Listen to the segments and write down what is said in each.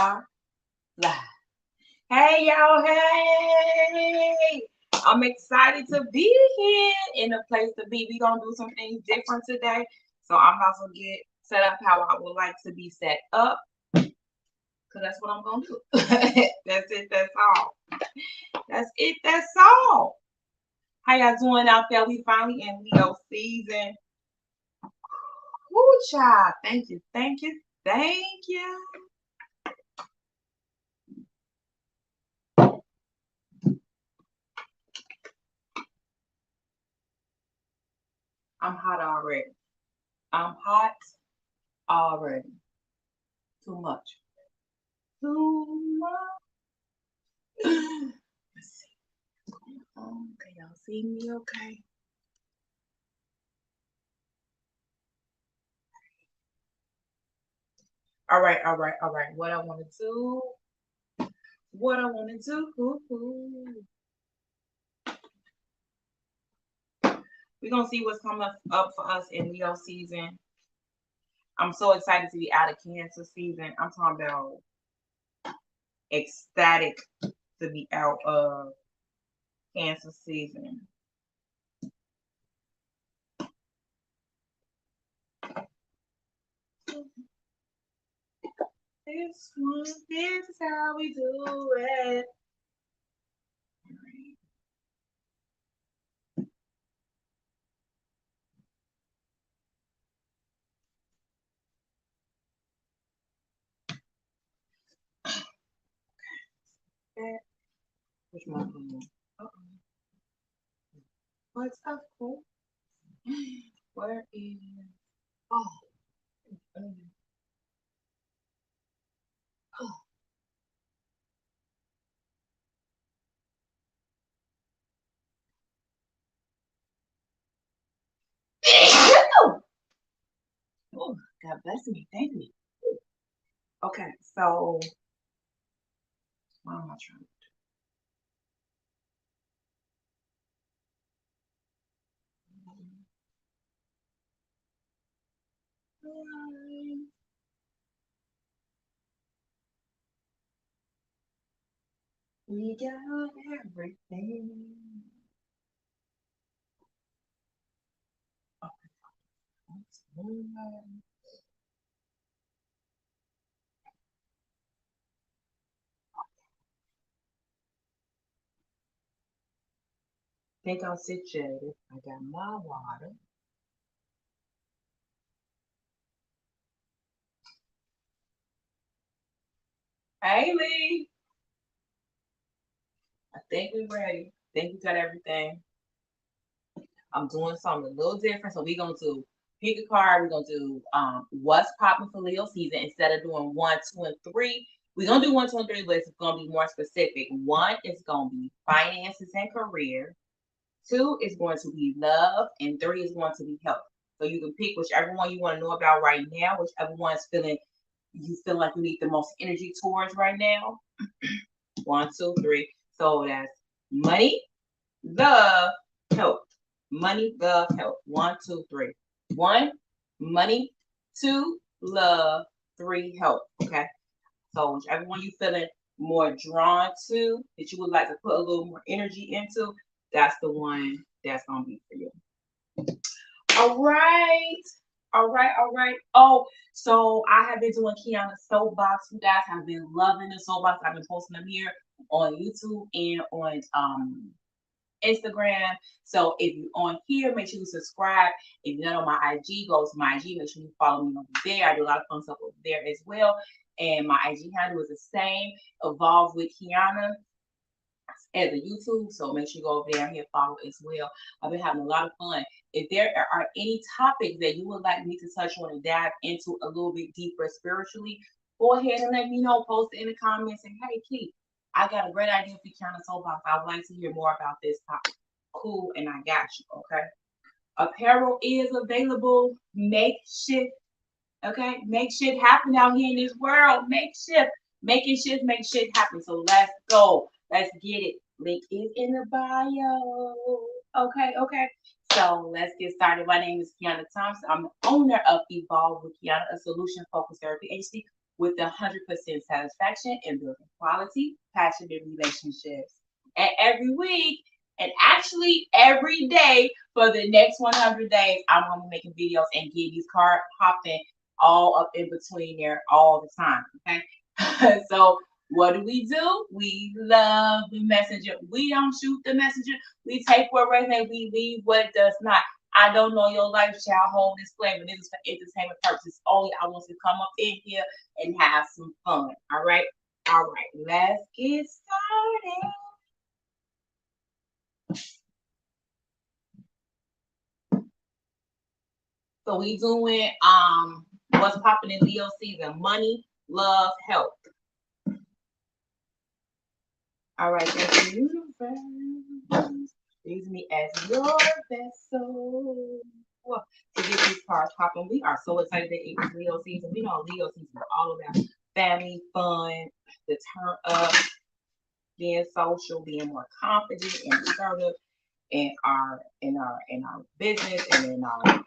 are live. Hey, y'all. Hey. I'm excited to be here in a place to be. We're going to do some things different today. So I'm about to get set up how I would like to be set up. Because that's what I'm going to do. That's it. That's all. That's it. That's all. How y'all doing out there? We finally in Leo season. Woo, child. Thank you. Thank you. Thank you. I'm hot already. I'm hot already. Too much. Too much. Let's see. Okay, y'all see me okay? All right. What I want to do. What I want to do. We're going to see what's coming up for us in Leo season. I'm so excited to be out of Cancer season. I'm talking about ecstatic to be out of Cancer season. This is how we do it. Which one? What's up, cool? Where is? Oh. Oh. Oh, God bless me. Thank me. Okay, so what am I trying to do? We got everything. Okay. Think I'll sit jaded. I got my water. Hey Lee. I think we're ready. I think we got everything. I'm doing something a little different. So we're gonna do pick a card. We're gonna do what's popping for Leo season instead of doing 1, 2, and 3. We're gonna do 1, 2, and 3, but it's gonna be more specific. 1 is gonna be finances and career. 2 is going to be love, and 3 is going to be health. So you can pick whichever one you want to know about right now, whichever one's you feel like you need the most energy towards right now. 1, 2, 3. So that's money, love, health. Money, love, health. 1, 2, 3. 1, money. 2, love. 3, health. Okay. So whichever one you feeling more drawn to, that you would like to put a little more energy into, that's the one that's gonna be for you. All right. Oh, so I have been doing Qiana Soapbox. You guys have been loving the soapbox. I've been posting them here on YouTube and on Instagram. So if you're on here, make sure you subscribe. If you're not on my IG, go to my IG. Make sure you follow me over there. I do a lot of fun stuff over there as well. And my IG handle is the same. Evolve with Qiana as a YouTube. So make sure you go over there and hit follow as well. I've been having a lot of fun. If there are any topics that you would like me to touch on and dive into a little bit deeper spiritually, go ahead and let me know. Post it in the comments and hey, Keith, I got a great idea for Qiana Soapbox. I would like to hear more about this topic. Cool, and I got you. Okay. Apparel is available. Make shit. Okay, make shit happen out here in this world. Make shit. Making shit, make shit happen. So let's go. Let's get it. Link is in the bio. Okay. So let's get started. My name is Qiana Thompson. I'm the owner of Evolve with Qiana, a solution focused therapy agency with 100% satisfaction and building quality, passionate relationships. And every week, and actually every day for the next 100 days, I'm going to be making videos and get these cards popping all up in between there all the time. Okay. So what do? We love the messenger. We don't shoot the messenger. We take what resonates. We leave what does not. I don't know your life, child. Whole disclaimer. This is for entertainment purposes only. I want to come up in here and have some fun. All right. All right. Let's get started. So we doing what's popping in Leo season: money, love, health. All right, thank you, universe. Use me as your vessel to get these cards popping. We are so excited that it was Leo season. We know Leo season is all about family, fun, the turn up, being social, being more confident and assertive in our business and in our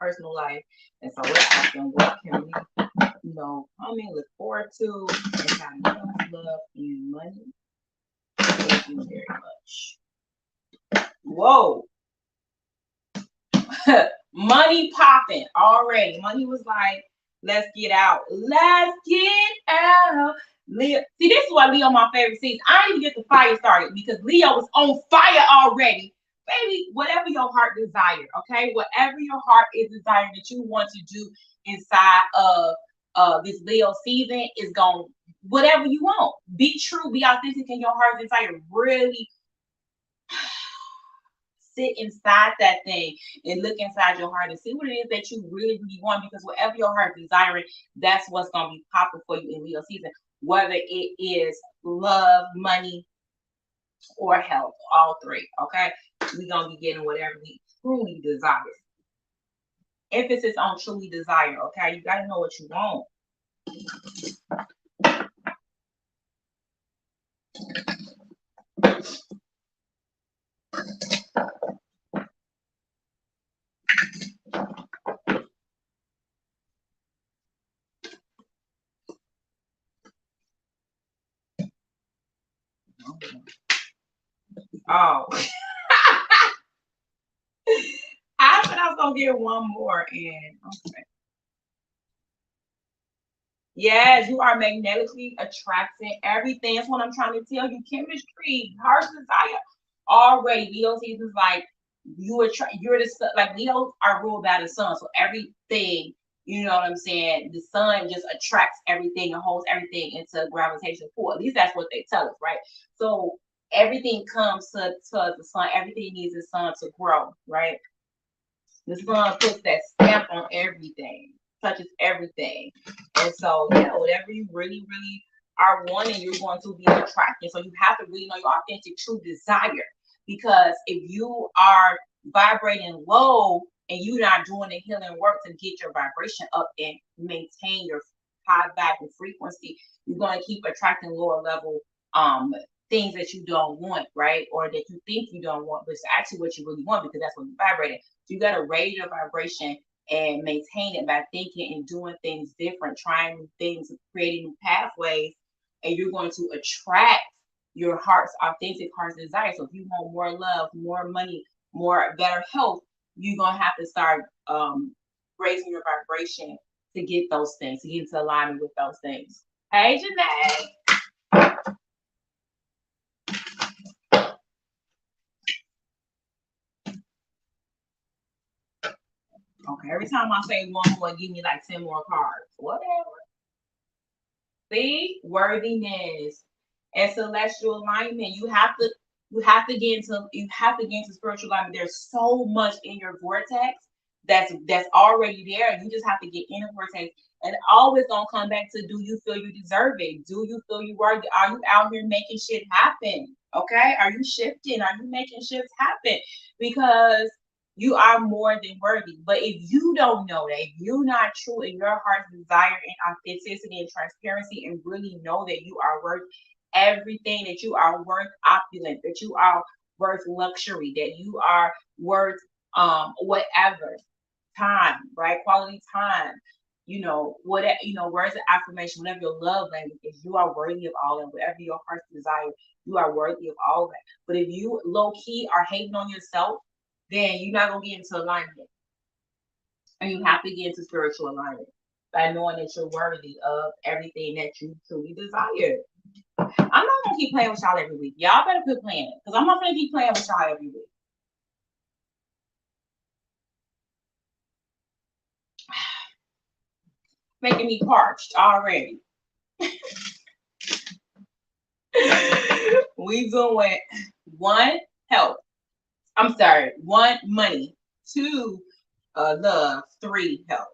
personal life. And so we're asking, what can we look forward to and have love and money? Thank you very much. Whoa. Money popping already. Money was like, let's get out. Let's get out. Leo. See, this is why Leo my favorite season. I didn't even get the fire started because Leo was on fire already. Baby, whatever your heart desire, okay? Whatever your heart is desiring that you want to do inside of this Leo season is going, whatever you want. Be true, be authentic in your heart desire. Really sit inside that thing and look inside your heart and see what it is that you really, really want, because whatever your heart desiring, that's what's going to be popping for you in Leo season, whether it is love, money, or health, all three, okay? We're going to be getting whatever we truly desire. Emphasis on truly desire, okay? You got to know what you want. Oh. I thought I was going to get one more in. Okay. Yes, you are magnetically attracting everything. That's what I'm trying to tell you. Chemistry, heart desire. Already, Leo seasons like you're the like Leos are ruled by the sun. So everything, you know what I'm saying? The sun just attracts everything and holds everything into gravitational pull. At least that's what they tell us, right? So everything comes to the sun. Everything needs the sun to grow, right? The sun puts that stamp on everything, touches everything. And so, yeah, whatever you really, really are wanting, you're going to be attracting. So you have to really know your authentic, true desire. Because if you are vibrating low and you're not doing the healing work to get your vibration up and maintain your high vibe frequency, you're going to keep attracting lower level things that you don't want, right? Or that you think you don't want, but it's actually what you really want, because that's what you're vibrating. So you got to raise your vibration and maintain it by thinking and doing things different, trying new things, creating new pathways, and you're going to attract your heart's authentic heart's desire. So if you want more love, more money, more better health, you're gonna have to start raising your vibration to get those things, to get into alignment with those things. Hey, Janae. Okay, every time I say one more, give me like 10 more cards. Whatever. See, worthiness and celestial alignment. You have to get into spiritual alignment. There's so much in your vortex that's already there, and you just have to get in the vortex. And always gonna come back to, do you feel you deserve it? Do you feel you worthy? Are you out here making shit happen? Okay, are you shifting? Are you making shifts happen? Because you are more than worthy. But if you don't know that, if you're not true in your heart's desire and authenticity and transparency, and really know that you are worth everything, that you are worth opulence, that you are worth luxury, that you are worth whatever time, right? Quality time. You know, what, you know, words of affirmation, whatever your love language is, you are worthy of all that. Whatever your heart's desire, you are worthy of all that. But if you low key are hating on yourself, then you're not gonna get into alignment. And you have to get into spiritual alignment by knowing that you're worthy of everything that you truly desire. I'm not gonna keep playing with y'all every week. Y'all better quit playing it, because I'm not gonna keep playing with y'all every week. Making me parched already. We doing one, health. I'm sorry, one, money. Two, love. Three, health.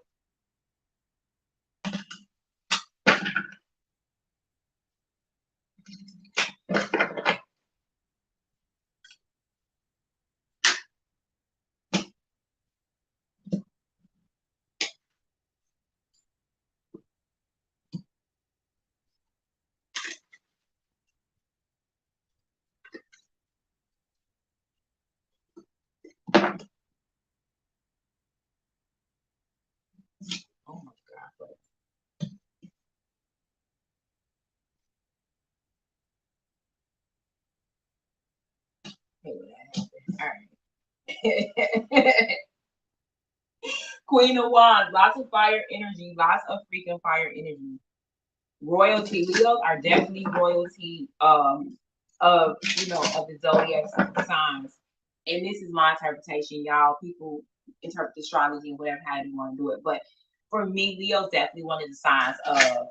Oh my God. Hey, what happened? All right. Queen of Wands, lots of fire energy, lots of freaking fire energy. Royalty. Leos are definitely royalty of, you know, of the zodiac signs. And this is my interpretation, y'all. People interpret astrology and whatever how you want to do it. But for me, Leo's definitely one of the signs of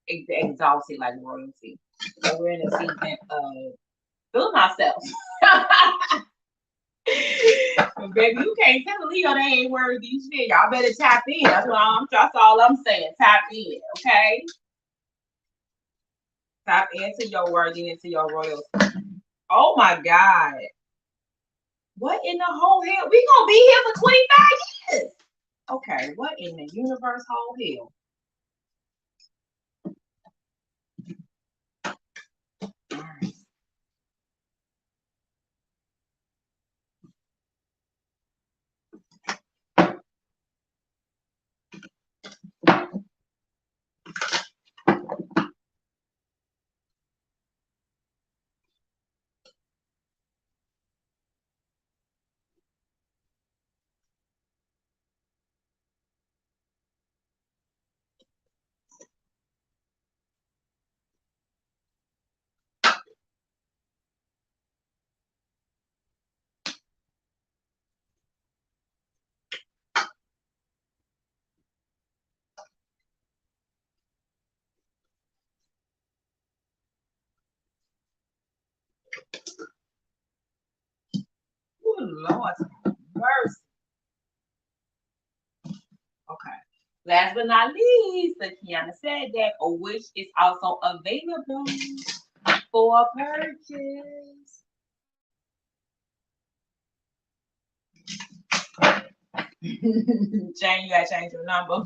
exalted like royalty. So we're in a season of feeling ourselves. Baby, you can't tell Leo they ain't worthy shit. Y'all better tap in. That's all I'm saying. Tap in, okay? Tap into your worthiness, into your royalty. Oh my God. What in the whole hell? We gonna be here for 25 years. Okay, what in the universe whole hell? All right. Oh Lord, mercy. Okay. Last but not least, the Qiana Said deck, which is also available for purchase. Jane, you gotta change your number.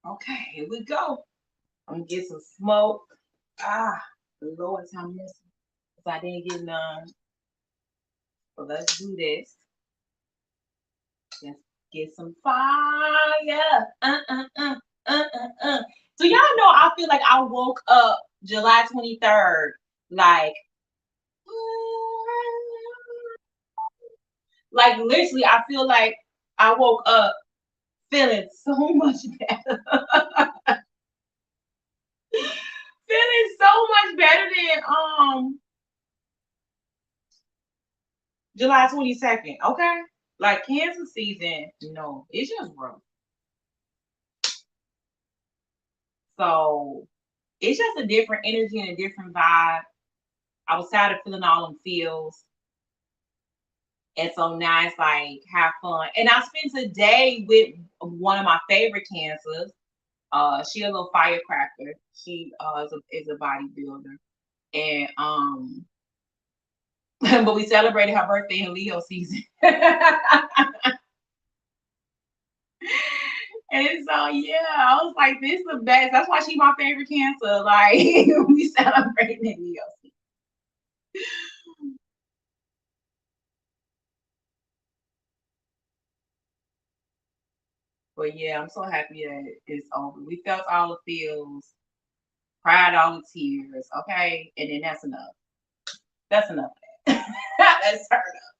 Okay, here we go. I'm gonna get some smoke. Ah, the Lord, I'm missing. Because I didn't get none. So let's do this. Let's get some fire. So y'all know I feel like I woke up July 23rd, like literally, I feel like I woke up feeling so much better. Feeling so much better than July 22nd. Okay. Like Cancer season, no, it's just rough. So it's just a different energy and a different vibe. I was tired of feeling all them feels. And so now it's like have fun. And I spent a day with one of my favorite cancers. She a little firecracker. She is a bodybuilder. And But we celebrated her birthday in Leo season. And so yeah, I was like, this is the best. That's why she's my favorite Cancer. Like we celebrating in Leo season. But yeah, I'm so happy that it's over. We felt all the feels, cried all the tears, okay? And then that's enough. That's enough. Let's turn up.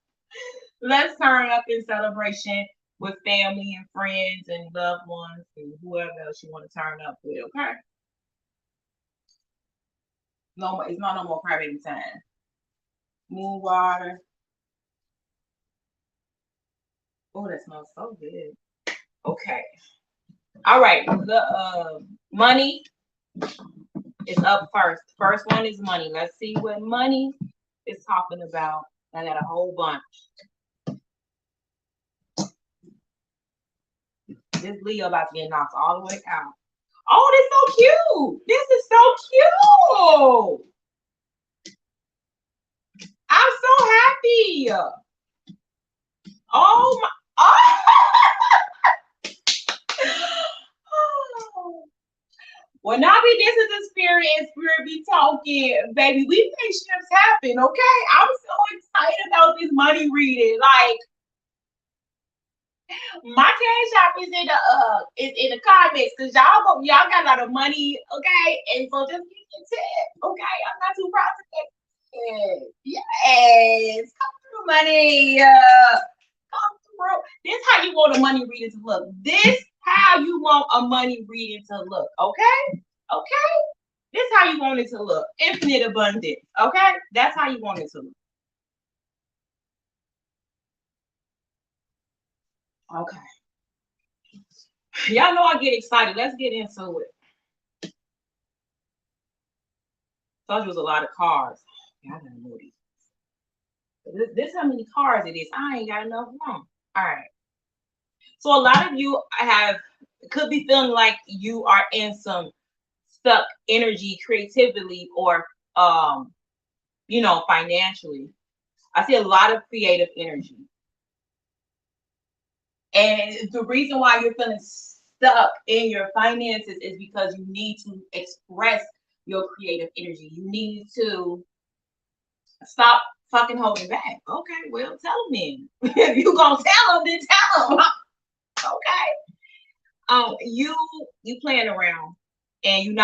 Let's turn up in celebration with family and friends and loved ones and whoever else you want to turn up with, okay? No more, it's not no more crybaby time. Moon water. Oh, that smells so good. Okay. All right. The money is up first. First one is money. Let's see what money is talking about. I got a whole bunch. This Leo about to get knocked all the way out. Oh, this is so cute. This is so cute. I'm so happy. Oh my. Oh. When I be this is the spirit and spirit be talking, baby, we make shifts happen, okay? I'm so excited about this money reading. Like my cash app is in the comments because y'all got a lot of money, okay? And so just get your tip, okay? I'm not too proud to get it. Yes, come through, money. Come through. This how you want a money reading to look. This how you want a money reading to look, okay? Okay? This how you want it to look. Infinite abundance, okay? That's how you want it to look. Okay. Y'all know I get excited. Let's get into it. Thought it was a lot of cards. Y'all gotta know these. This how many cards it is. I ain't got enough room. All right. So a lot of you could be feeling like you are in some stuck energy creatively or financially. I see a lot of creative energy. And the reason why you're feeling stuck in your finances is because you need to express your creative energy. You need to stop fucking holding back. Okay, well, tell them then. If you gonna tell them, then tell them. Okay. You playing around, and you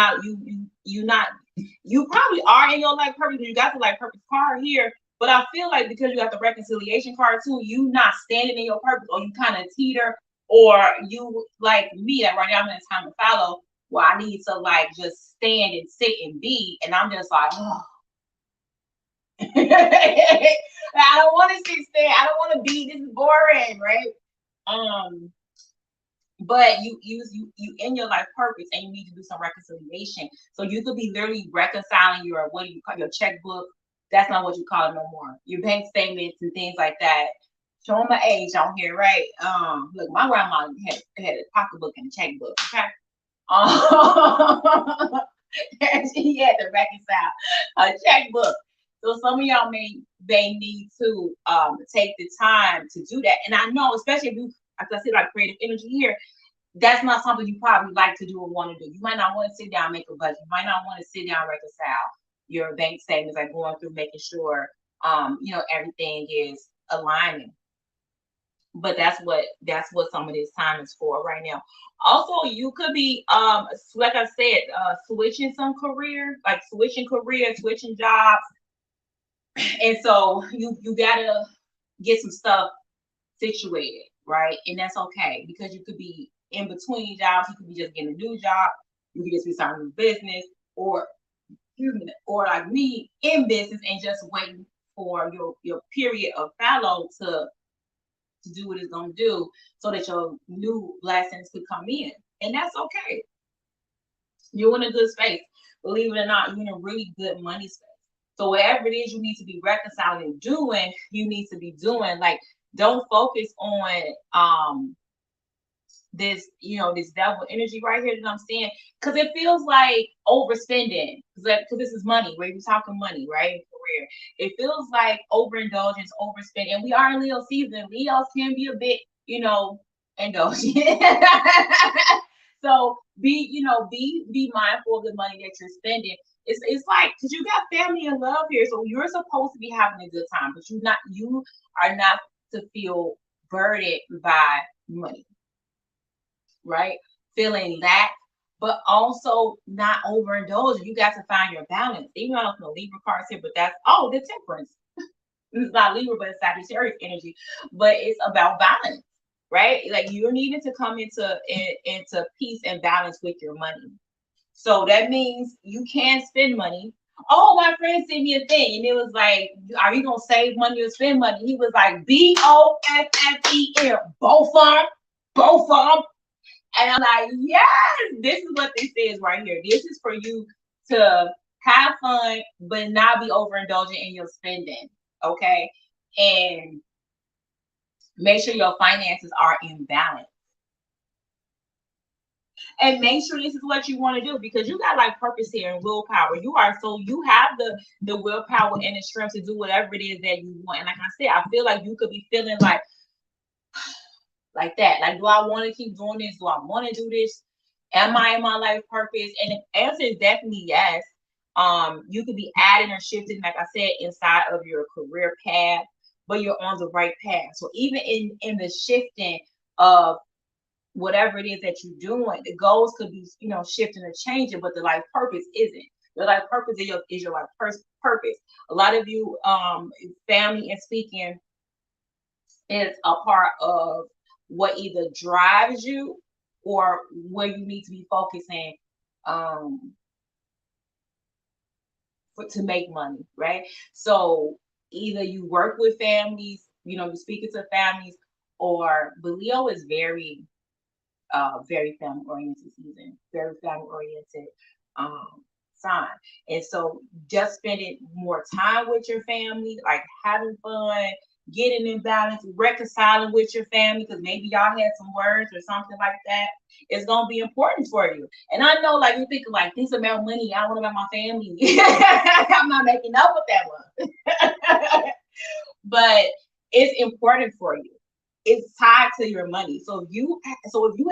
probably are in your life purpose. You got the life purpose card here, but I feel like because you got the reconciliation card too, you not standing in your purpose, or you kind of teeter, or you like me that right now I'm in a time to follow where I need to like just stand and sit and be, and I'm just like, oh. I don't want to sit stand. I don't want to be. This is boring, right? But you in your life purpose and you need to do some reconciliation. So you could be literally reconciling your what do you call your checkbook. That's not what you call it no more. Your bank statements and things like that. Showing my age on here, right? Look, my grandma had a pocketbook and a checkbook, okay? And she had to reconcile a checkbook. So some of y'all may need to take the time to do that. And I know, especially if you, as I said, like creative energy here, that's not something you probably like to do or want to do. You might not want to sit down and make a budget. You might not want to sit down and reconcile your bank statements, like going through making sure everything is aligning. But that's what some of this time is for right now. Also, you could be like I said, switching some career, like switching career, switching jobs. And so you gotta get some stuff situated, right? And that's okay because you could be in between jobs. You could be just getting a new job. You could just be starting a new business, or like me in business and just waiting for your period of fallow to do what it's gonna do, so that your new blessings could come in, and that's okay. You're in a good space. Believe it or not, you're in a really good money space. So whatever it is you need to be reconciling and doing, you need to be doing. Like, don't focus on this devil energy right here that I'm seeing, because it feels like overspending, because this is money, right? We're talking money, right? career. It feels like overindulgence, overspending. And we are in Leo season. Leos can be a bit, indulgent. So be mindful of the money that you're spending. It's like, because you got family and love here, so you're supposed to be having a good time, but you are not to feel burdened by money, right? Feeling lack, but also not overindulging. You got to find your balance. Even though I don't know Libra cards here, but that's the temperance. It's not Libra, but it's Sagittarius energy. But it's about balance, right? Like you're needing to come into peace and balance with your money. So that means you can spend money. Oh, my friend sent me a thing, and it was like, "Are you gonna save money or spend money?" He was like, BOFFEM, both of them. And I'm like, yes, this is what this is right here. This is for you to have fun, but not be overindulgent in your spending. Okay. And make sure your finances are in balance. And make sure this is what you want to do, because you got like purpose here and willpower. You have the willpower and the strength to do whatever it is that you want. And like I said, I feel like you could be feeling like that. Like, do I want to keep doing this? Do I want to do this? Am I in my life purpose? And the answer is definitely yes. You could be adding or shifting, like I said, inside of your career path, but you're on the right path. So even in the shifting of whatever it is that you're doing, the goals could be, shifting or changing, but the life purpose isn't. The life purpose is your life purpose. A lot of you, family and speaking is a part of what either drives you or where you need to be focusing to make money, right? So either you work with families, you're speaking to families, or Leo is very family oriented season, very family oriented sign. And so just spending more time with your family, like having fun, getting in balance, reconciling with your family, because maybe y'all had some words or something like that, is gonna be important for you. And I know, like, you think like this about money, I want about my family. I'm not making up with that one. But it's important for you. It's tied to your money. So if you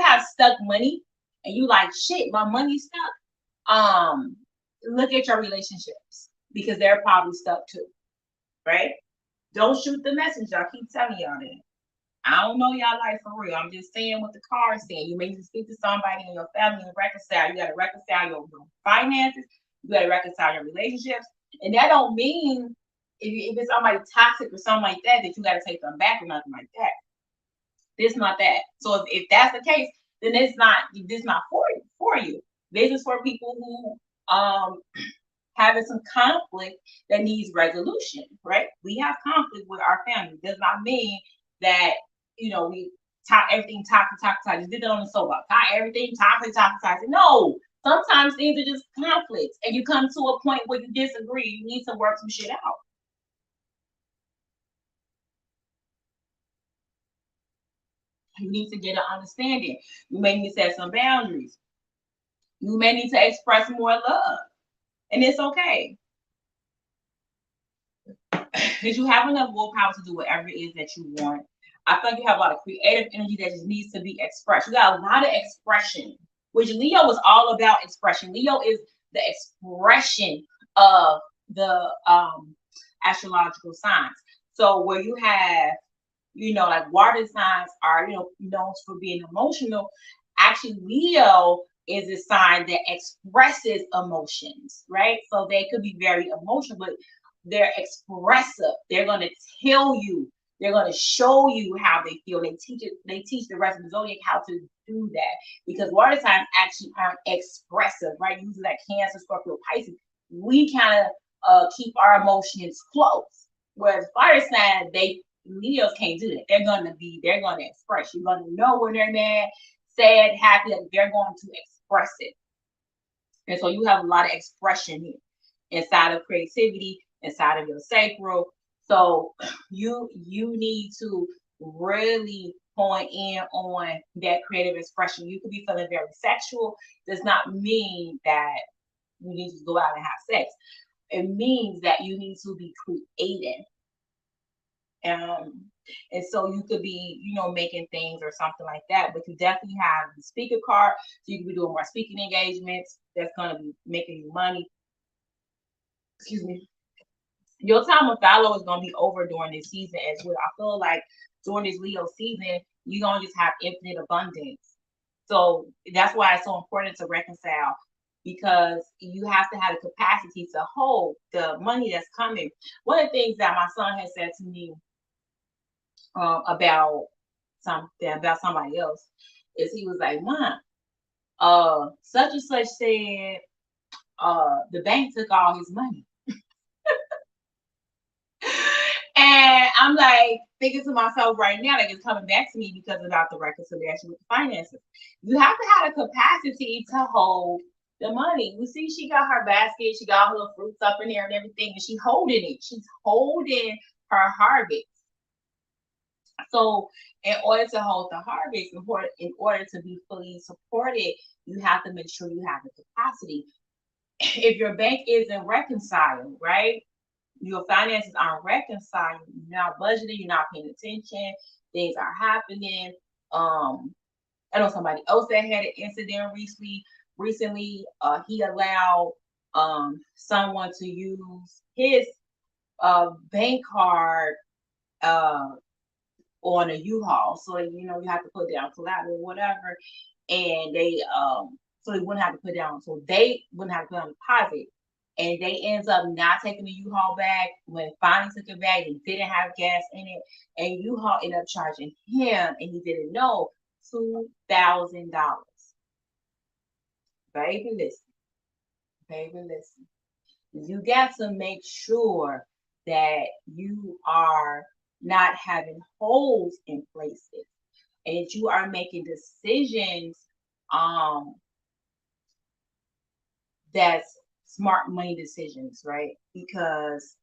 have stuck money and you like, shit, my money's stuck, look at your relationships, because they're probably stuck too, right? Don't shoot the messenger. I keep telling y'all that. I don't know y'all life for real. I'm just saying what the card's saying. You may need to speak to somebody in your family and reconcile. You got to reconcile your finances. You got to reconcile your relationships. And that don't mean if it's somebody toxic or something like that you got to take them back or nothing like that. It's not that. So if that's the case, then this not for you. This is for people who having some conflict that needs resolution, right? We have conflict with our family. Does not mean that we talk everything toxic. Just did that on the soapbox. Everything toxic. No, sometimes things are just conflicts, and you come to a point where you disagree. You need to work some shit out. You need to get an understanding. You may need to set some boundaries. You may need to express more love, and it's okay. Because you have enough willpower to do whatever it is that you want. I feel like you have a lot of creative energy that just needs to be expressed. You got a lot of expression, which Leo is all about expression. Leo is the expression of the astrological signs. So where you have, like water signs are, known for being emotional. Actually, Leo is a sign that expresses emotions, right? So they could be very emotional, but they're expressive. They're going to tell you, they're going to show you how they feel. They teach the rest of the zodiac how to do that, because water signs actually aren't expressive, right? Usually like Cancer, Scorpio, Pisces, we kind of keep our emotions close. Whereas fire signs, Leos can't do that. They're going to express. You're going to know when they're mad, sad, happy. Like they're going to express it. And so you have a lot of expression here inside of creativity, inside of your sacral. So you need to really point in on that creative expression. You could be feeling very sexual. Does not mean that you need to go out and have sex. it means that you need to be creative. And so you could be, making things or something like that, but you definitely have the speaker card, so you can be doing more speaking engagements that's going to be making you money. Excuse me. Your time with fallow is going to be over during this season as well. I feel like during this Leo season, you're going to just have infinite abundance. So that's why it's so important to reconcile, because you have to have the capacity to hold the money that's coming. One of the things that my son has said to me about somebody else is, he was like, "Mom, such and such said the bank took all his money." And I'm like thinking to myself right now, like it's coming back to me because about the reconciliation with the finances. You have to have the capacity to hold the money. You see, she got her basket, she got her little fruits up in there and everything, and she's holding it. She's holding her harvest. So in order to hold the harvest, in order to be fully supported, you have to make sure you have the capacity. If your bank isn't reconciled, right? Your finances aren't reconciled, you're not budgeting, you're not paying attention, things are happening. I know somebody else that had an incident recently. He allowed someone to use his bank card on a U-Haul. So you have to put down collateral or whatever. And so they wouldn't have to put down, deposit. And they ends up not taking the U-Haul bag. When finally took it back, it didn't have gas in it, and U-Haul ended up charging him, and he didn't know, $2,000. Baby, listen. You got to make sure that you are not having holes in places, and that you are making decisions that's smart money decisions, right? Because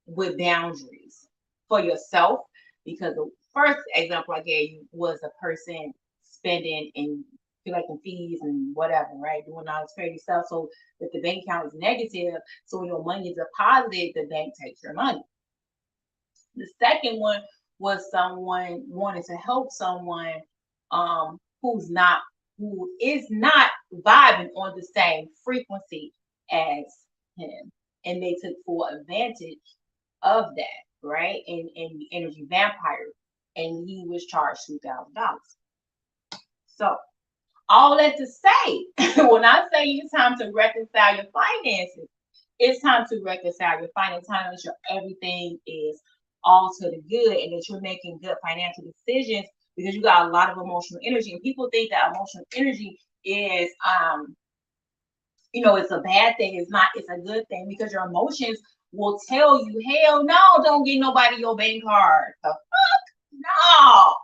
with boundaries for yourself, because the first example I gave you was a person spending and collecting fees and whatever, right? Doing all this crazy stuff. So if the bank account is negative, so when your money is deposited, the bank takes your money. The second one was someone wanting to help someone who is not vibing on the same frequency as him, and they took full advantage of that, right? And the energy vampire, and he was charged $2,000. So all that to say, when I say it's time to reconcile your finances, it's time to reconcile your finances, time to make sure everything is all to the good, and that you're making good financial decisions, because you got a lot of emotional energy. And people think that emotional energy is it's a bad thing. It's not. It's a good thing, because your emotions will tell you, hell no, don't get nobody your bank card. The fuck? No,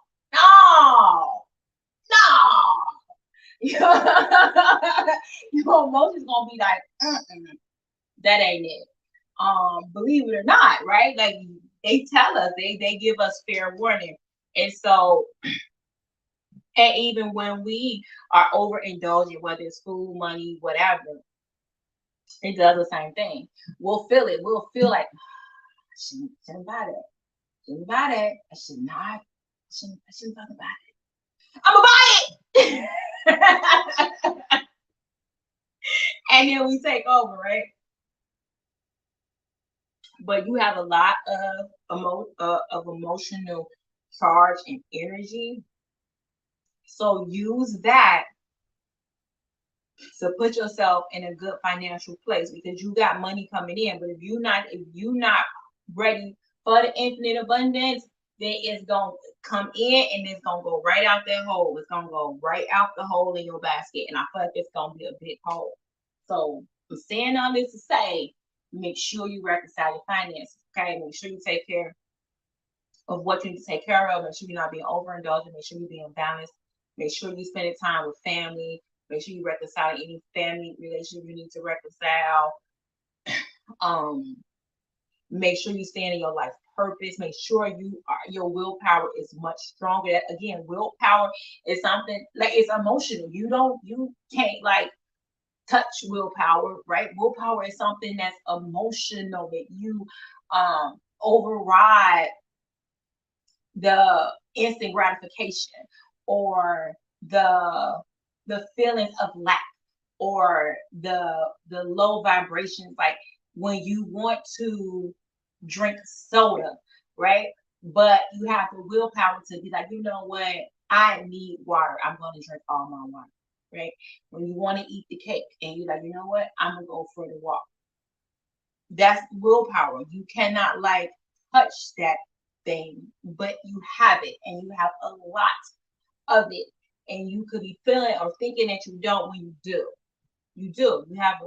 your emotions gonna be like, that ain't it. Believe it or not, right? Like, they tell us, they give us fair warning. And so, and even when we are overindulging, whether it's food, money, whatever, it does the same thing. We'll feel it. We'll feel like, I shouldn't buy that. Shouldn't buy that. I shouldn't talk about it. I'm gonna buy it. And then we take over, right? But you have a lot of emotional charge and energy. So use that to put yourself in a good financial place, because you got money coming in. But if you're not ready for the infinite abundance, then it's gonna come in and it's gonna go right out that hole. It's gonna go right out the hole in your basket, and I feel like it's gonna be a big hole. So I'm saying all this to say, make sure you reconcile your finances. Okay, make sure you take care of what you need to take care of. Make sure you're not being overindulgent. Make sure you're being balanced. Make sure you spend time with family. Make sure you reconcile any family relationship you need to reconcile. Make sure you stand in your life purpose. Make sure your willpower is much stronger. Again, willpower is something like, it's emotional. You can't, like, touch willpower, right? Willpower is something that's emotional, that you override the instant gratification, or the feelings of lack, or the low vibrations, like when you want to drink soda, right? But you have the willpower to be like, you know what? I need water. I'm going to drink all my water, right? When you want to eat the cake and you're like, you know what? I'm going to go for the walk. That's willpower. You cannot like touch that thing, but you have it, and you have a lot of it. And you could be feeling or thinking that you don't when you do. You do. You have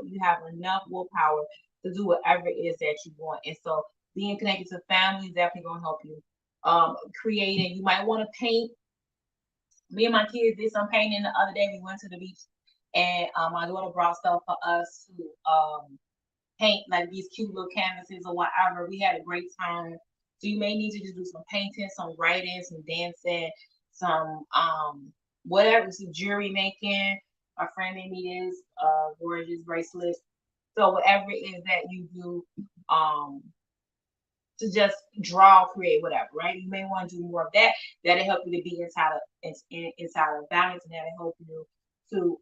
enough willpower to do whatever it is that you want. And so being connected to family is definitely gonna help you. Creating, you might want to paint. Me and my kids did some painting the other day. We went to the beach, and my daughter brought stuff for us to paint, like these cute little canvases or whatever. We had a great time. So you may need to just do some painting, some writing, some dancing, some whatever, some jewelry making. My friend made me this gorgeous bracelet. So whatever it is that you do, to just draw, create, whatever, right? You may want to do more of that. That'll help you to be inside of balance, and that'll help you to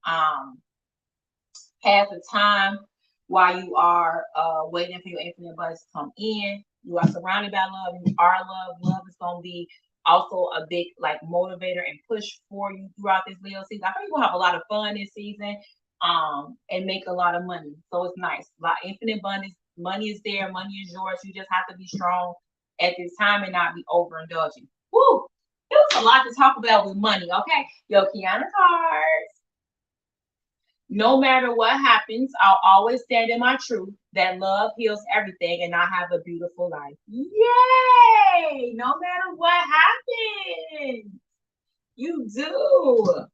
pass the time while you are waiting for your infinite abundance to come in. You are surrounded by love. You are love. Love is going to be also a big like motivator and push for you throughout this Leo season. I think you're gonna have a lot of fun this season, and make a lot of money. So it's nice. Like infinite abundance, money is there, money is yours. You just have to be strong at this time and not be overindulging. Woo! It was a lot to talk about with money. Okay, yo, Qiana cards. No matter what happens, I'll always stand in my truth that love heals everything, and I have a beautiful life. Yay! No matter what happens, you do.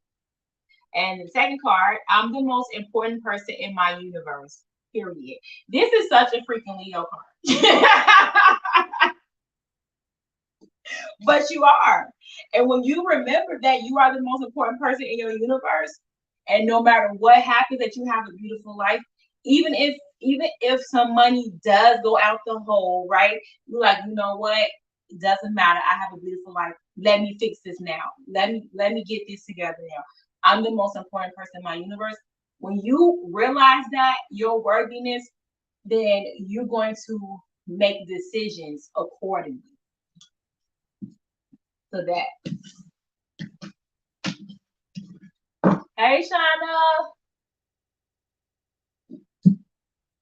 And the second card, I'm the most important person in my universe. Period. This is such a freaking Leo card. But you are. And when you remember that you are the most important person in your universe, and no matter what happens, that you have a beautiful life, even if some money does go out the hole, right? You're like, you know what? It doesn't matter. I have a beautiful life. Let me fix this now. Let me get this together now. I'm the most important person in my universe. When you realize that your worthiness, then you're going to make decisions accordingly to that. Hey, Shauna.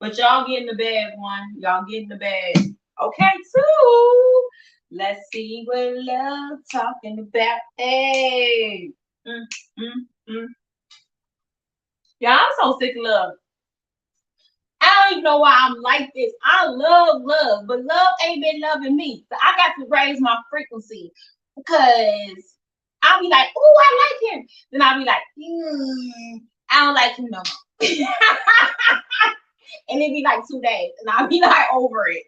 But y'all get in the bag, one. Y'all get in the bag. Okay, two. Let's see what love talking about. Hey. Yeah, I'm so sick of love. I don't even know why I'm like this. I love love, but love ain't been loving me. So I got to raise my frequency, because I'll be like, oh, I like him. Then I'll be like, I don't like him no more. And it'd be like 2 days, and I'll be like over it.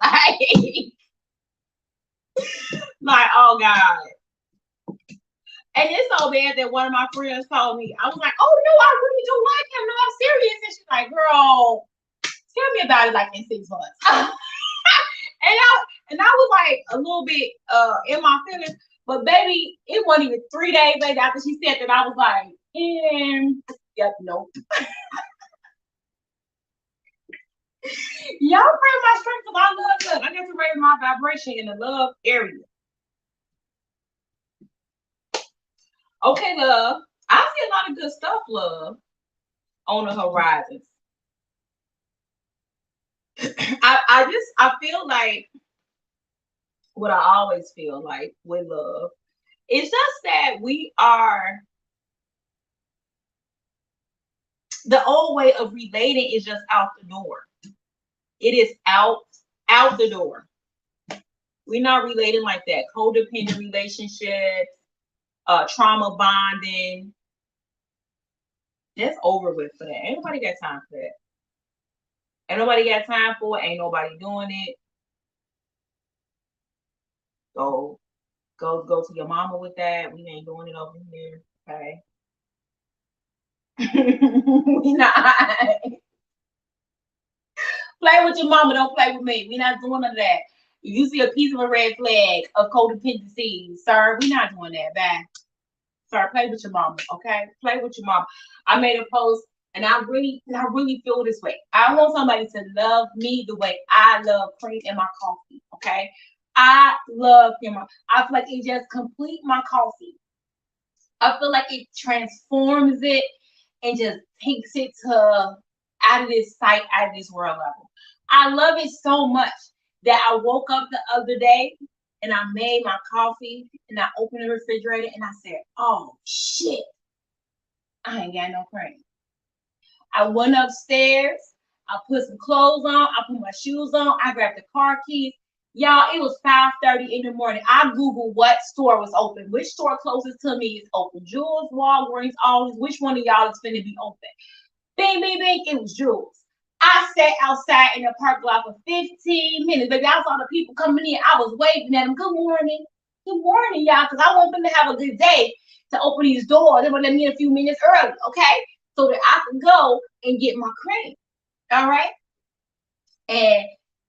Like, oh God. And it's so bad that one of my friends told me, I was like, oh no, I really do like him. No, I'm serious. And she's like, girl, tell me about it like in 6 months. and I was like a little bit in my feelings, but baby, it wasn't even 3 days later after she said that I was like, yep, nope. Y'all pray my strength, because I love love. I get to raise my vibration in the love area. Okay, love. I see a lot of good stuff, love, on the horizons. I feel like what I always feel like with love. It's just that we are, the old way of relating is just out the door. It is out the door. We're not relating like that. Codependent relationships, trauma bonding. That's over with for that. Ain't nobody got time for that. Ain't nobody got time for it. Ain't nobody doing it. Go to your mama with that. We ain't doing it over here. Okay. We not. Play with your mama, don't play with me. We not doing none of that. If you see a piece of a red flag of codependency, sir, we not doing that. Bye. Sir, play with your mama, okay? Play with your mama. I made a post, and I really feel this way. I want somebody to love me the way I love cream in my coffee, okay? I love him. I feel like it just complete my coffee. I feel like it transforms it and just takes it to out of this sight, out of this world level. I love it so much that I woke up the other day and I made my coffee and I opened the refrigerator and I said, oh shit, I ain't got no cream. I went upstairs, I put some clothes on, I put my shoes on, I grabbed the car keys. Y'all, it was 5:30 in the morning. I Googled what store was open, which store closest to me is open. Jewel's, Walgreens, Aldi's, which one of y'all is finna be open? Bing, bing, bing, it was Jewel's. I sat outside in the parking lot for 15 minutes. Baby, I saw the people coming in. I was waving at them. Good morning. Good morning, y'all, because I want them to have a good day to open these doors. They would let me in a few minutes early, okay? So that I can go and get my cream. All right? And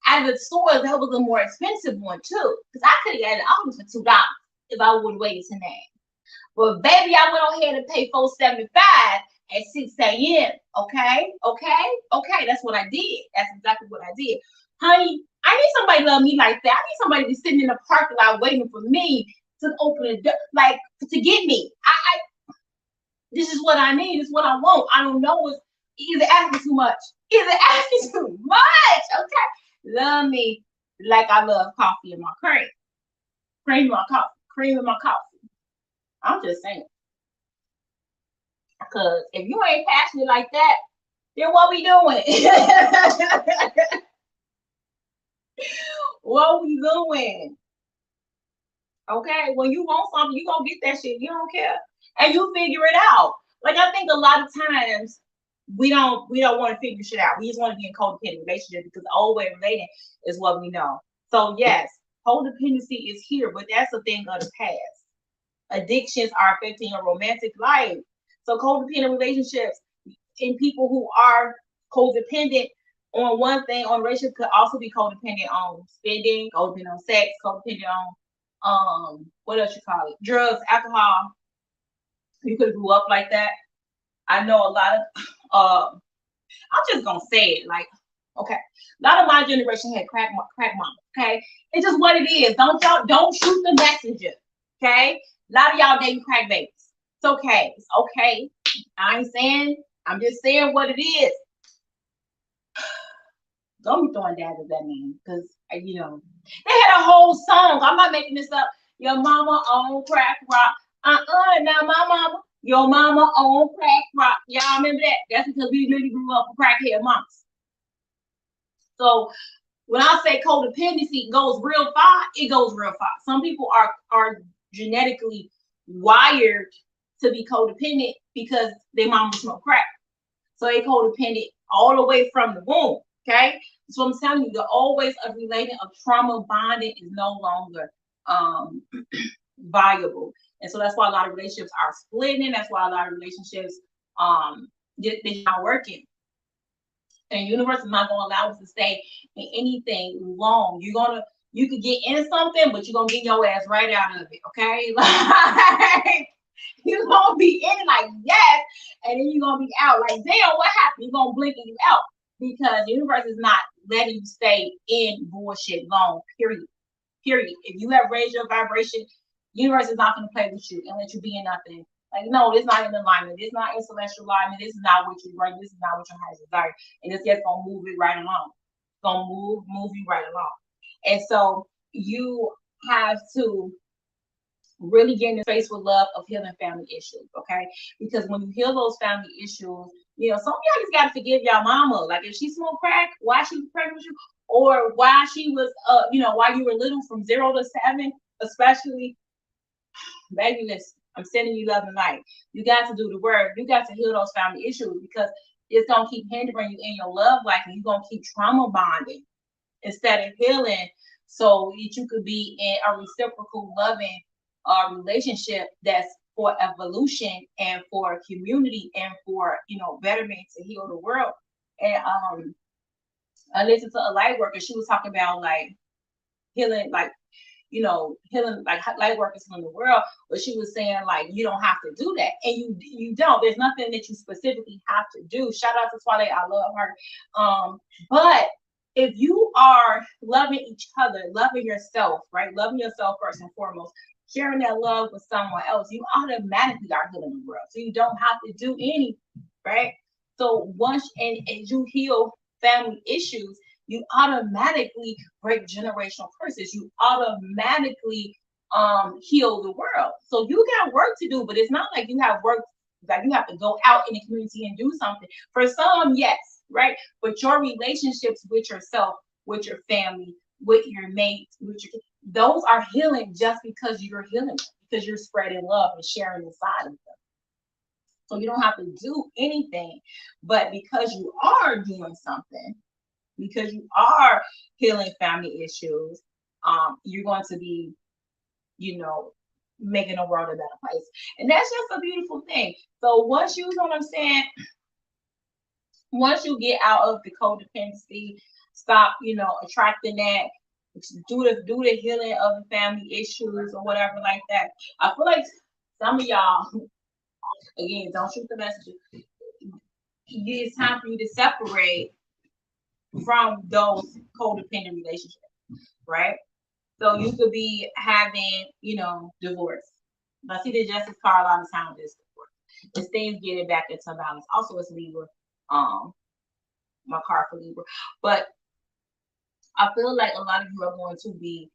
out of the stores, that was a more expensive one too. Because I could have got it all for $2 if I would have waited till 9. But baby, I went on ahead and paid $4.75 at 6 a.m. Okay. That's what I did. That's exactly what I did. Honey, I need somebody to love me like that. I need somebody to be sitting in the parking lot waiting for me to open the door, like to get me. This is what I need. This is what I want. I don't know. Is it asking too much? Is it asking too much? Okay. Love me like I love coffee in my cream. Cream in my coffee. Cream in my coffee. I'm just saying. Because if you ain't passionate like that, then what we doing? What we doing? Okay, when you want something, you gonna get that shit. You don't care, and you figure it out. Like I think a lot of times we don't want to figure shit out. We just want to be in codependent relationship because the old way of relating is what we know. So yes, codependency is here, but that's a thing of the past. Addictions are affecting your romantic life. So codependent relationships in people who are codependent on one thing on relationship could also be codependent on spending, codependent on sex, codependent on what else you call it? Drugs, alcohol. You could have grew up like that. I know a lot of I'm just gonna say it like, okay, a lot of my generation had crack mama, okay? It's just what it is. Don't shoot the messenger, okay? A lot of y'all dating crack babies. It's okay. It's okay. I ain't saying, I'm just saying what it is. Don't be throwing daggers at me, because you know they had a whole song. I'm not making this up. Your mama on crack rock. Now my mama, your mama on crack rock. Y'all remember that? That's because we really grew up with crackhead mamas. So when I say codependency goes real far, it goes real far. Some people are genetically wired to be codependent because their mama smoked crack. So they codependent all the way from the womb. Okay, so I'm telling you, the old ways of relating, of trauma bonding is no longer viable, and so that's why a lot of relationships are splitting. That's why a lot of relationships they're not working. And the universe is not going to allow us to stay in anything long. You could get in something, but you're gonna get your ass right out of it. Okay, like you're gonna be in it like yes, and then you're gonna be out like damn, what happened? You're gonna blink and you out. Because the universe is not letting you stay in bullshit long, period. If you have raised your vibration, the universe is not going to play with you and let you be in nothing. Like, no, it's not in alignment. It's not in celestial alignment. This is not what you bring. This is not what your highest desire. And it's just going to move it right along. It's going to move you right along. And so you have to really get in the face with love of healing family issues, okay? Because when you heal those family issues, you know, some of y'all just gotta forgive y'all mama. Like if she smoked crack, why she was pregnant with you, or why she was, why you were little from 0 to 7, especially, baby, listen, I'm sending you love and light. You got to do the work. You got to heal those family issues because it's gonna keep hindering you in your love life, and you're gonna keep trauma bonding instead of healing, so that you could be in a reciprocal, loving relationship that's for evolution and for community and for, you know, betterment to heal the world. And I listened to a light worker. She was talking about like healing, like, you know, healing, like light workers healing the world. But she was saying like you don't have to do that, and you don't. There's nothing that you specifically have to do. Shout out to Twilight, I love her. But if you are loving each other, loving yourself, right, loving yourself first and foremost, sharing that love with someone else, you automatically are healing the world. So you don't have to do anything, right? So once and you heal family issues, you automatically break generational curses. You automatically heal the world. So you got work to do, but it's not like you have work, like you have to go out in the community and do something. For some, yes, right? But your relationships with yourself, with your family, with your mates, those are healing just because you're healing, because you're spreading love and sharing inside of them. So you don't have to do anything, but because you are doing something, because you are healing family issues, you're going to be, you know, making the world a better place. And that's just a beautiful thing. So once you know what I'm saying, once you get out of the codependency, stop, you know, attracting that, do the healing of the family issues or whatever like that. I feel like some of y'all, again, don't shoot the messenger. It's time for you to separate from those codependent relationships, right? So you could be having, you know, divorce. I see the justice card a lot of times is divorce. It's things getting back into balance. Also, it's Libra. My card for Libra. But I feel like a lot of you are going to be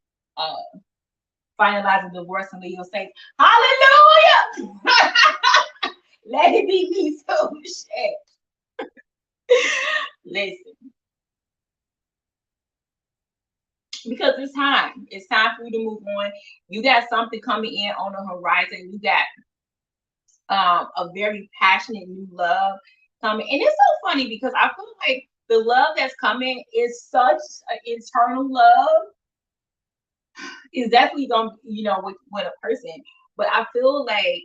finalizing divorce and Leo say, hallelujah! Let it be me so shit. Listen. Because it's time. It's time for you to move on. You got something coming in on the horizon. You got a very passionate new love coming. And it's so funny because I feel like the love that's coming is such an internal love. It's definitely going to, you know, with a person. But I feel like,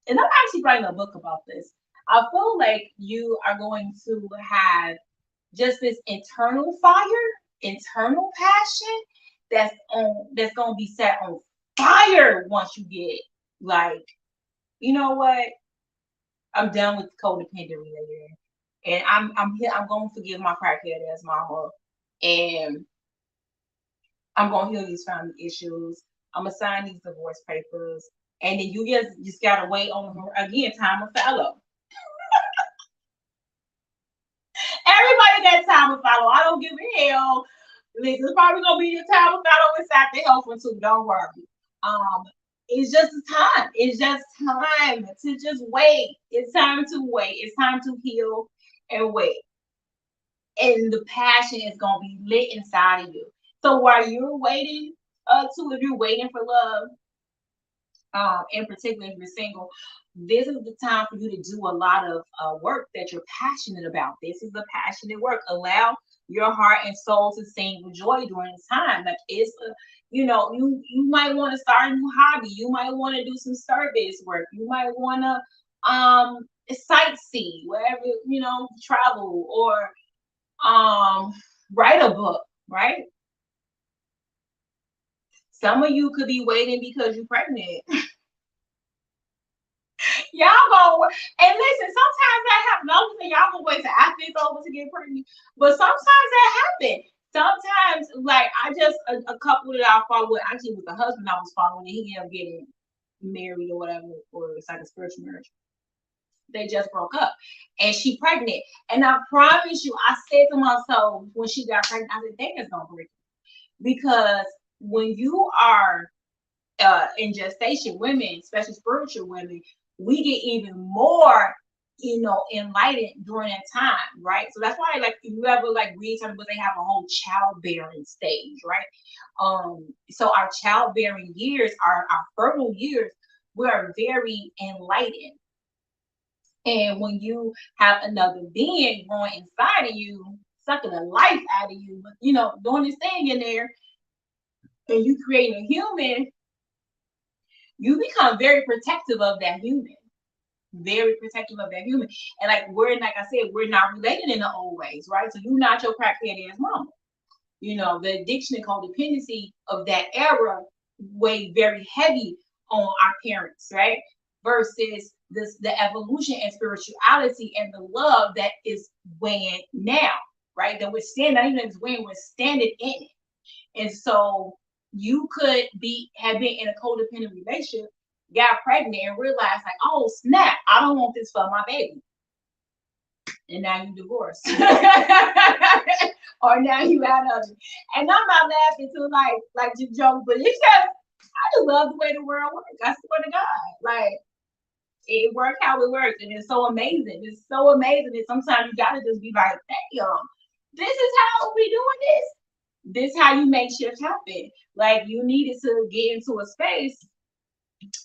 and I'm actually writing a book about this. I feel like you are going to have just this internal fire, internal passion that's gonna be set on fire once you get like, you know what? I'm done with codependent related, and I'm here. I'm gonna forgive my crackhead ass mama, and I'm gonna heal these family issues. I'm gonna sign these divorce papers, and then you just gotta wait on her again. Time to follow. Everybody got time to follow. I don't give a hell. It's probably gonna be your time to follow inside the health one too. Don't worry. It's just time. It's just time to just wait. It's time to wait. It's time to heal and wait. And the passion is gonna be lit inside of you. So while you're waiting, if you're waiting for love, in particular if you're single, this is the time for you to do a lot of work that you're passionate about. This is the passionate work. Allow your heart and soul to sing with joy during this time. Like it's a, you know, you might want to start a new hobby. You might want to do some service work. You might want to sightsee, wherever, you know, travel, or write a book, right? Some of you could be waiting because you're pregnant. Y'all go and listen. Sometimes that happens. Don't say y'all gonna wait till after it's over to get pregnant, but sometimes that happens. Sometimes, like I just a couple that I follow with, actually with the husband I was following, and he ended up getting married or whatever, or it's like a spiritual marriage. They just broke up, and she pregnant. And I promise you, I said to myself when she got pregnant, I said, "They just gonna break," because when you are in gestation, women, especially spiritual women, we get even more, you know, enlightened during that time, right? So that's why, like, if you ever like read something, but they have a whole childbearing stage, right? So our childbearing years, our fertile years, we are very enlightened. And when you have another being growing inside of you, sucking the life out of you, you know, doing this thing in there, and you creating a human, you become very protective of that human. Very protective of that human. And like like I said, we're not related in the old ways, right? So you're not your crackhead ass mama. The addiction and codependency of that era weighed very heavy on our parents, right? Versus the evolution and spirituality and the love that is weighing now, right? That we're standing, not even it's weighing, we're standing in it. And so you could have been in a codependent relationship, got pregnant, and realized like, oh snap, I don't want this for my baby. And now you divorced. Or now you out of it. And I'm not laughing to like to joke, but it's just I just love the way the world works. I swear to God. Like it works how it works. And it's so amazing. It's so amazing. And sometimes you gotta just be like, damn, this is how we doing this. This is how you make shit happen. Like you needed to get into a space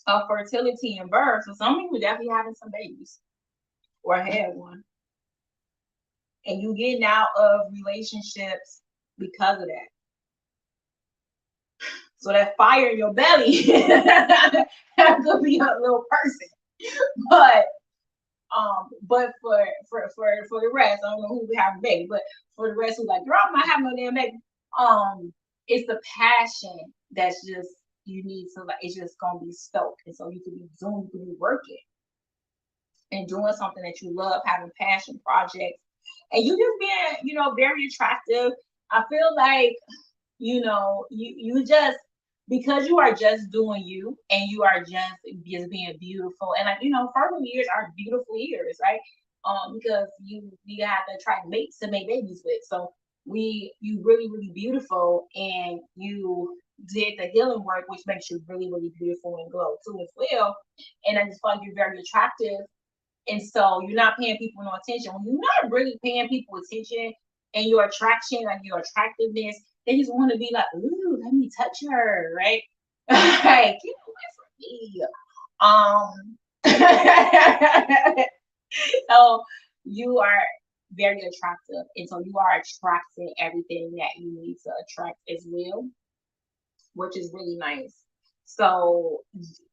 of fertility and birth. So some people definitely having some babies or had one. And you getting out of relationships because of that. So that fire in your belly could be a little person. But for the rest, I don't know who we have a baby, but for the rest who's like, girl, I'm not having no damn baby. It's the passion that's just you need to like it's just gonna be stoked. And so you could be doing, you could be working and doing something that you love, having passion projects, and you just being, very attractive. I feel like, you just because you are just doing you and you are just being beautiful. And like, fertile years are beautiful years, right? Because you have to attract mates to make babies with. So you really, really beautiful, and you did the healing work, which makes you really, really beautiful and glow too as well. And I just feel like you're very attractive. And so you're not paying people no attention. When you're not really paying people attention and your attraction, like your attractiveness, they just want to be like, ooh, let me touch her, right? Like, get away from me. So you are very attractive. And so you are attracting everything that you need to attract as well, which is really nice. So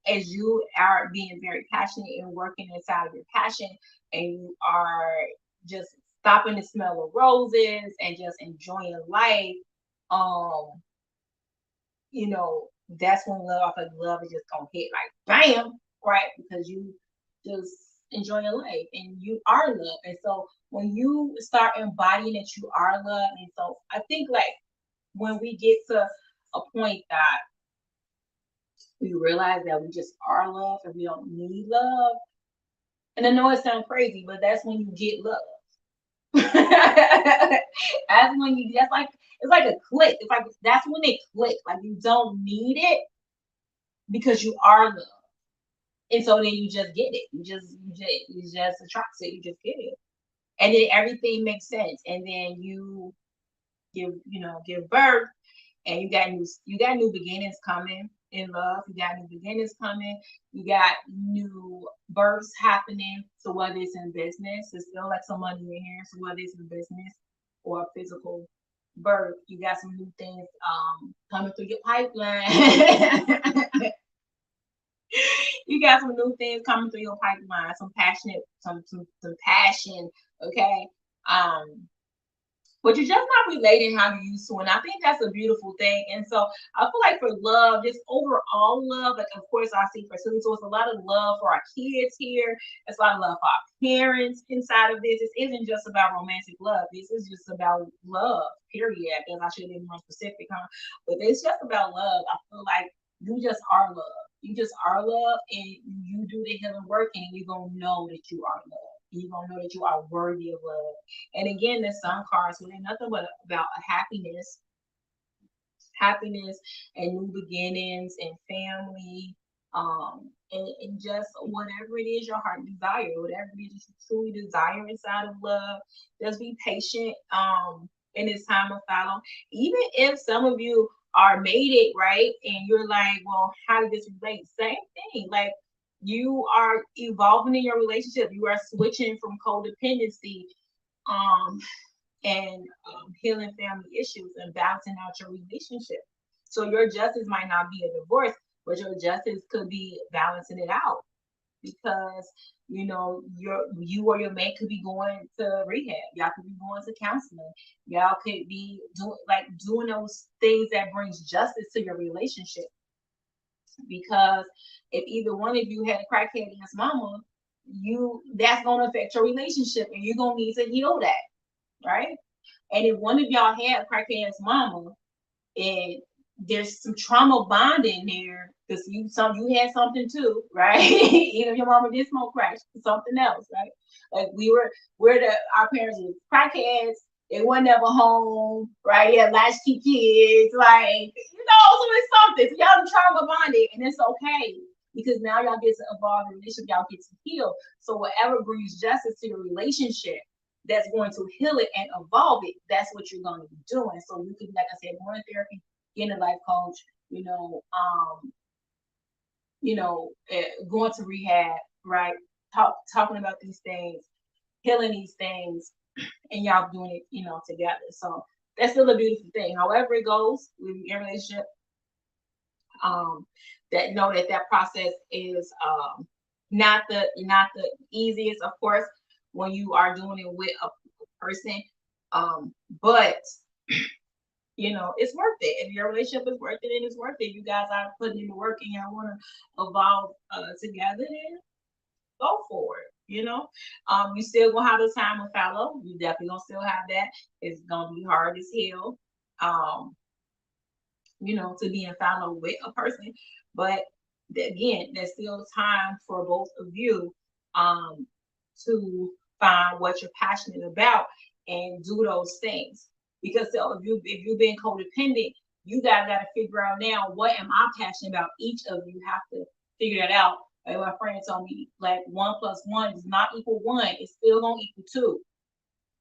as you are being very passionate and working inside of your passion, and you are just stopping to smell the roses and just enjoying life, that's when love is just gonna hit like bam, right? Because you just enjoy your life and you are love. And so when you start embodying that you are love, and so I think like when we get to a point that we realize that we just are love and we don't need love. And I know it sounds crazy, but that's when you get love. That's when it's like a click. It's like that's when they click. Like you don't need it because you are love. And so then you just get it. You just attract it. You just get it. And then everything makes sense. And then you give birth, and you got new beginnings coming in love. You got new beginnings coming. You got new births happening. So whether it's in business, it's still like some money in here. So whether it's in business or physical birth, you got some new things coming through your pipeline. You got some new things coming through your pipeline. Some passionate, some passion. Okay. But you're just not relating how you used to. And I think that's a beautiful thing. And so I feel like for love, just overall love, like of course I see fertility. So it's a lot of love for our kids here. It's a lot of love for our parents inside of this. This isn't just about romantic love. This is just about love, period. Because I should have been more specific, huh? But it's just about love. I feel like you just are love. You just are love, and you do the healing work, and you're going to know that you are love. You're going to know that you are worthy of love. And again, the sun cards, so they're nothing but about happiness and new beginnings and family, and just whatever it is your heart desire, whatever it is you truly desire inside of love. Just be patient in this time of follow. Even if some of you are made it, right? And you're like, well, how did this relate? Same thing. Like, you are evolving in your relationship. You are switching from codependency and healing family issues and balancing out your relationship. So your justice might not be a divorce, but your justice could be balancing it out because you or your mate could be going to rehab. Y'all could be going to counseling. Y'all could be doing those things that brings justice to your relationship. Because if either one of you had a crackhead ass mama, that's gonna affect your relationship, and you're gonna need to heal that, right? And if one of y'all had a crackhead ass mama, and there's some trauma bonding there because you had something too, right? Either your mama did smoke crack, something else, right? Like our parents were crackheads. They weren't never home, right? Yeah, latchkey kids, so it's something. So y'all trauma bonded, and it's okay because now y'all get to evolve the relationship, y'all get to heal. So whatever brings justice to your relationship, that's going to heal it and evolve it, that's what you're going to be doing. So you can, like I said, going to therapy, getting a life coach, going to rehab, right? Talking about these things, healing these things, and y'all doing it, together. So that's still a beautiful thing. However it goes with your relationship, that know that process is not the easiest, of course, when you are doing it with a person, but it's worth it. If your relationship is worth it and it's worth it, you guys are putting in the work and y'all want to evolve together, then go for it. You still gonna have the time with fallow. You definitely gonna still have that. It's gonna be hard as hell. To be in fallow with a person, but again, there's still time for both of you to find what you're passionate about and do those things. Because if you've been codependent, you guys got to figure out now, what am I passionate about? Each of you have to figure that out. Like my friend told me, like 1 + 1 does not equal 1. It's still gonna equal 2.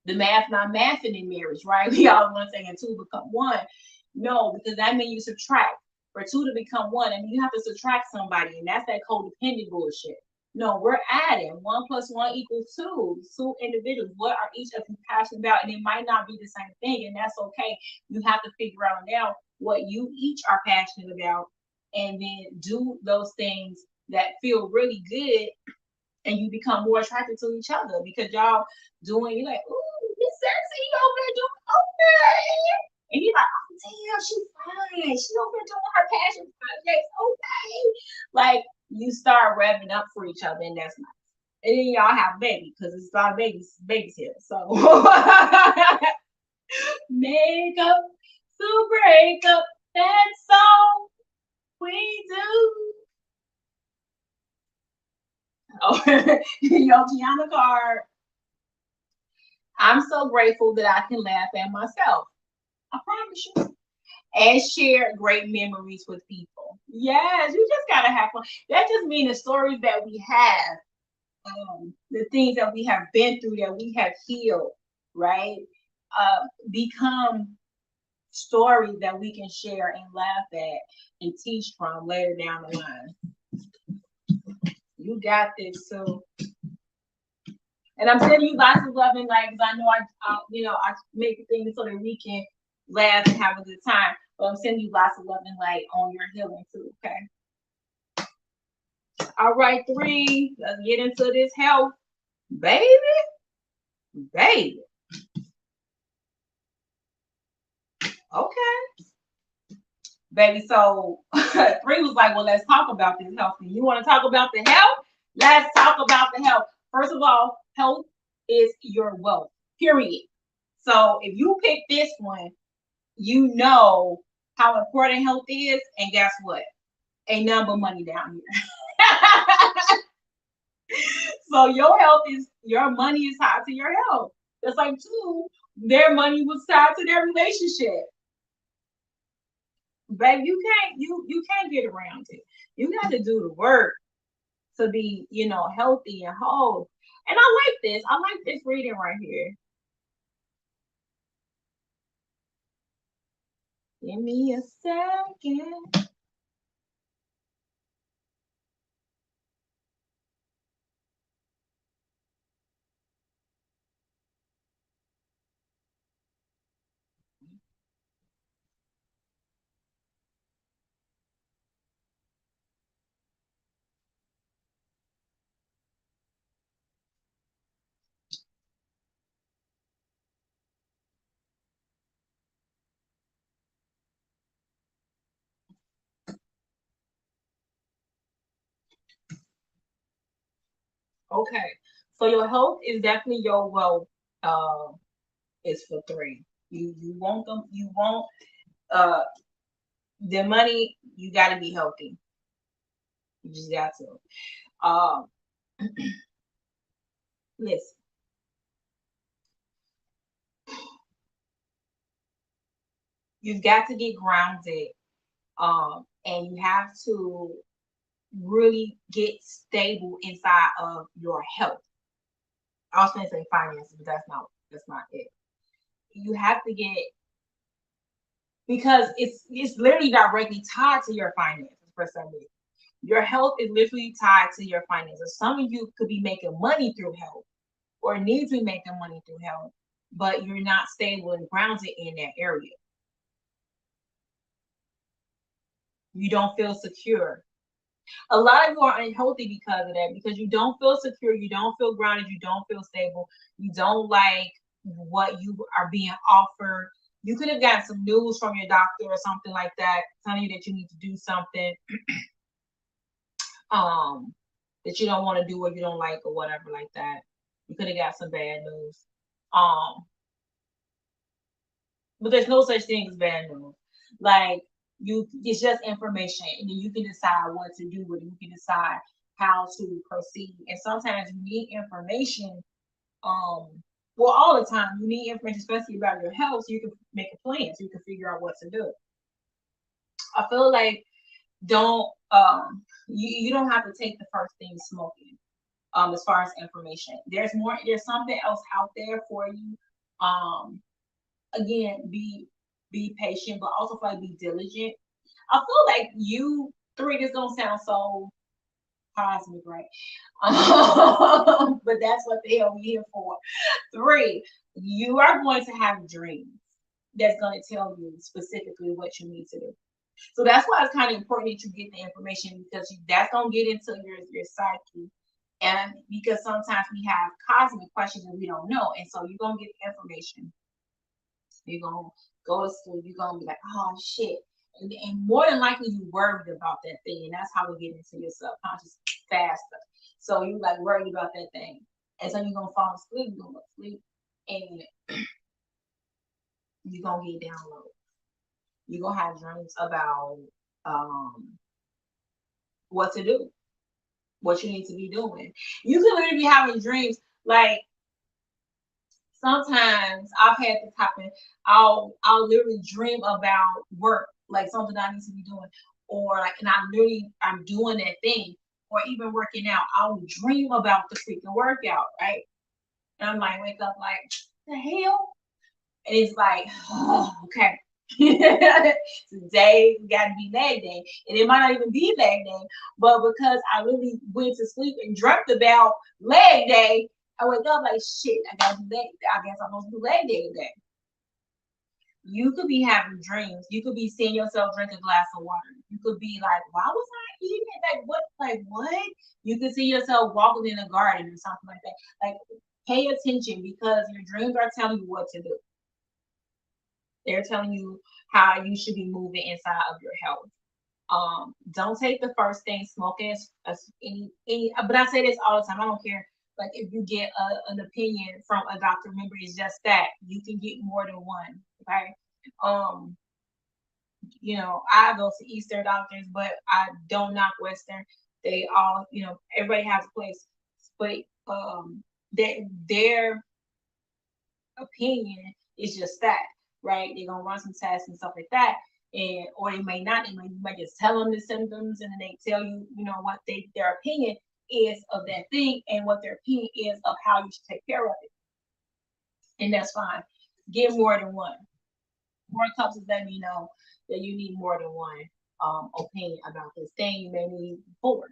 The math not mathing in marriage, right? We all want to say and 2 become 1. No, because that means you subtract. For 2 to become 1, I mean, you have to subtract somebody, and that's that codependent bullshit. No, we're adding 1 + 1 = 2. 2 individuals. What are each of you passionate about? And it might not be the same thing, and that's okay. You have to figure out now what you each are passionate about, and then do those things that feel really good, and you become more attracted to each other because y'all you're like, ooh, he's sexy over there doing okay. And you're like, oh damn, she's fine. She's over there doing her passion projects. Okay. Like you start revving up for each other, and that's nice. And then y'all have baby because it's a lot of babies here. So makeup to break up, that's all we do. Oh, your Qiana card. I'm so grateful that I can laugh at myself. I promise you. And share great memories with people. Yes, you just gotta have fun. That just means the stories that we have, the things that we have been through, that we have healed, right? Become stories that we can share and laugh at and teach from later down the line. You got this too. And I'm sending you lots of love and light because I know I make things so that we can laugh and have a good time. But I'm sending you lots of love and light on your healing too, okay? All right, 3. Let's get into this health. Baby. Okay. Baby, so 3 was like, well, let's talk about this health. And you want to talk about the health? Let's talk about the health. First of all, health is your wealth, period. So if you pick this one, you know how important health is. And guess what? Ain't none but money down here. So your money is tied to your health. It's like 2, their money was tied to their relationship. Baby, you can't get around it. You got to do the work to be, healthy and whole. And I like this. I like this reading right here. Give me a second. Okay. So your health is definitely your wealth. Is for 3. You want them. You want uh the money. You got to be healthy. You just got to. Um, listen. You've got to get grounded. And you have to really get stable inside of your health. I was going to say finances, but that's not it. You have to get, because it's literally directly tied to your finances for some reason. Your health is literally tied to your finances. Some of you could be making money through health or need to be making money through health, but you're not stable and grounded in that area. You don't feel secure. A lot of you are unhealthy because of that, because you don't feel secure, you don't feel grounded, you don't feel stable, you don't like what you are being offered. You could have gotten some news from your doctor or something like that, telling you that you need to do something that you don't want to do or you don't like or whatever like that. You could have got some bad news. But there's no such thing as bad news. Like, it's just information, and then you can decide what to do with it. You can decide how to proceed. And sometimes you need information. Well, all the time you need information, especially about your health, so you can make a plan, so you can figure out what to do. I feel like you don't have to take the first thing smoking. As far as information, there's something else out there for you. Again, be patient, but also like be diligent. I feel like you 3, this don't sound so cosmic, right? But that's what the hell we're here for. 3, you are going to have dreams that's going to tell you specifically what you need to do. So that's why it's kind of important that you get the information, because that's going to get into your psyche. And because sometimes we have cosmic questions and we don't know. And so you're going to get the information. You're going to go to school. You're going to be like, oh, shit. And more than likely, you worried about that thing. And that's how we get into your subconscious faster. So you like worried about that thing. And so you're going to fall asleep. You're going to sleep. And you're going to get downloaded. You're going to have dreams about what to do, what you need to be doing. You can literally be having dreams like, sometimes I've had this happen. I'll literally dream about work, like something I need to be doing, or like, and I'm doing that thing, or even working out. I'll dream about the freaking workout, right? And I'm like, wake up like, the hell? And it's like, oh, okay. Today got to be leg day, and it might not even be leg day, but because I really went to sleep and dreamt about leg day, I wake up like, shit, I gotta do leg. I guess I'm supposed to do leg day today. You could be having dreams. You could be seeing yourself drink a glass of water. You could be like, why was I eating it? Like what? Like what? You could see yourself walking in a garden or something like that. Like, pay attention, because your dreams are telling you what to do. They're telling you how you should be moving inside of your health. Don't take the first thing smoking as any, but I say this all the time. I don't care. Like, if you get an opinion from a doctor, remember, it's just that you can get more than one. Okay. I go to Eastern doctors, but I don't knock Western. They all, everybody has a place, but their opinion is just that, right? They're gonna run some tests and stuff like that, or they may not. You might just tell them the symptoms, and then they tell you, what their opinion is of that thing, and what their opinion is of how you should take care of it, and that's fine. Get more than one. More cups is letting me know that you need more than one opinion about this thing. You may need 4,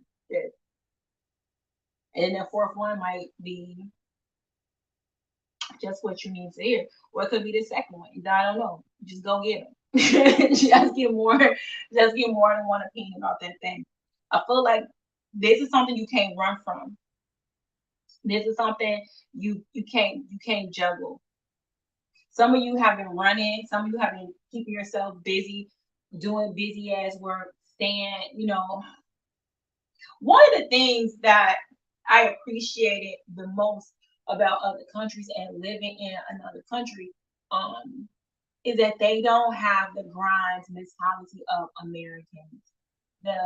and then the 4th one might be just what you need to hear, or it could be the 2nd one. I don't know. Just go get them. just get more than one opinion about that thing. I feel like this is something you can't run from. This is something you can't juggle. Some of you have been running. Some of you have been keeping yourself busy, doing busy ass work, staying. One of the things that I appreciate it the most about other countries and living in another country, um, is that they don't have the grind mentality of Americans. The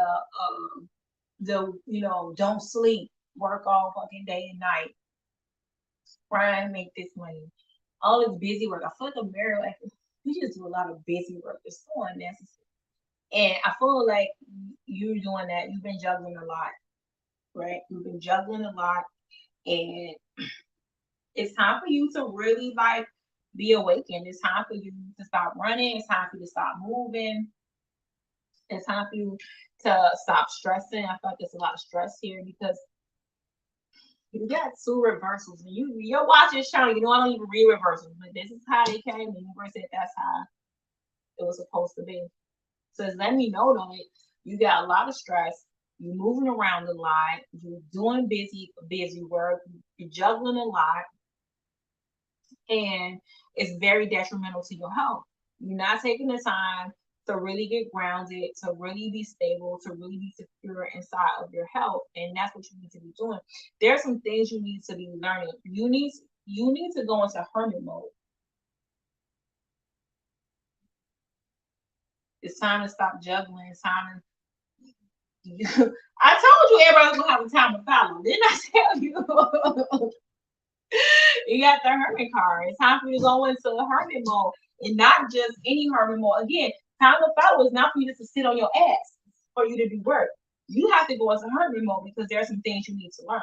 don't sleep, work all fucking day and night, try and make this money. All this busy work. I feel like America, like, we just do a lot of busy work. It's so unnecessary. And I feel like you're doing that. You've been juggling a lot, right? You've been juggling a lot, and it's time for you to really like be awakened. It's time for you to stop running. It's time for you to stop moving. It's time for you to stop stressing. I feel like there's a lot of stress here because you got two reversals. And your watch is showing. I don't even read reversals, but this is how they came. And the universe said that's how it was supposed to be. So it's letting me know that you got a lot of stress. You're moving around a lot. You're doing busy work. You're juggling a lot, and it's very detrimental to your health. You're not taking the time to really get grounded, to really be stable, to really be secure inside of your health, and that's what you need to be doing. There's some things you need to be learning. You need to go into hermit mode. It's time to stop juggling. It's time to. I told you everybody was gonna have a time to follow. Didn't I tell you? You got the hermit card. It's time for you to go into the hermit mode, and not just any hermit mode. Again, time to follow is not for you just to sit on your ass for you to do work. You have to go into hermit mode because there are some things you need to learn,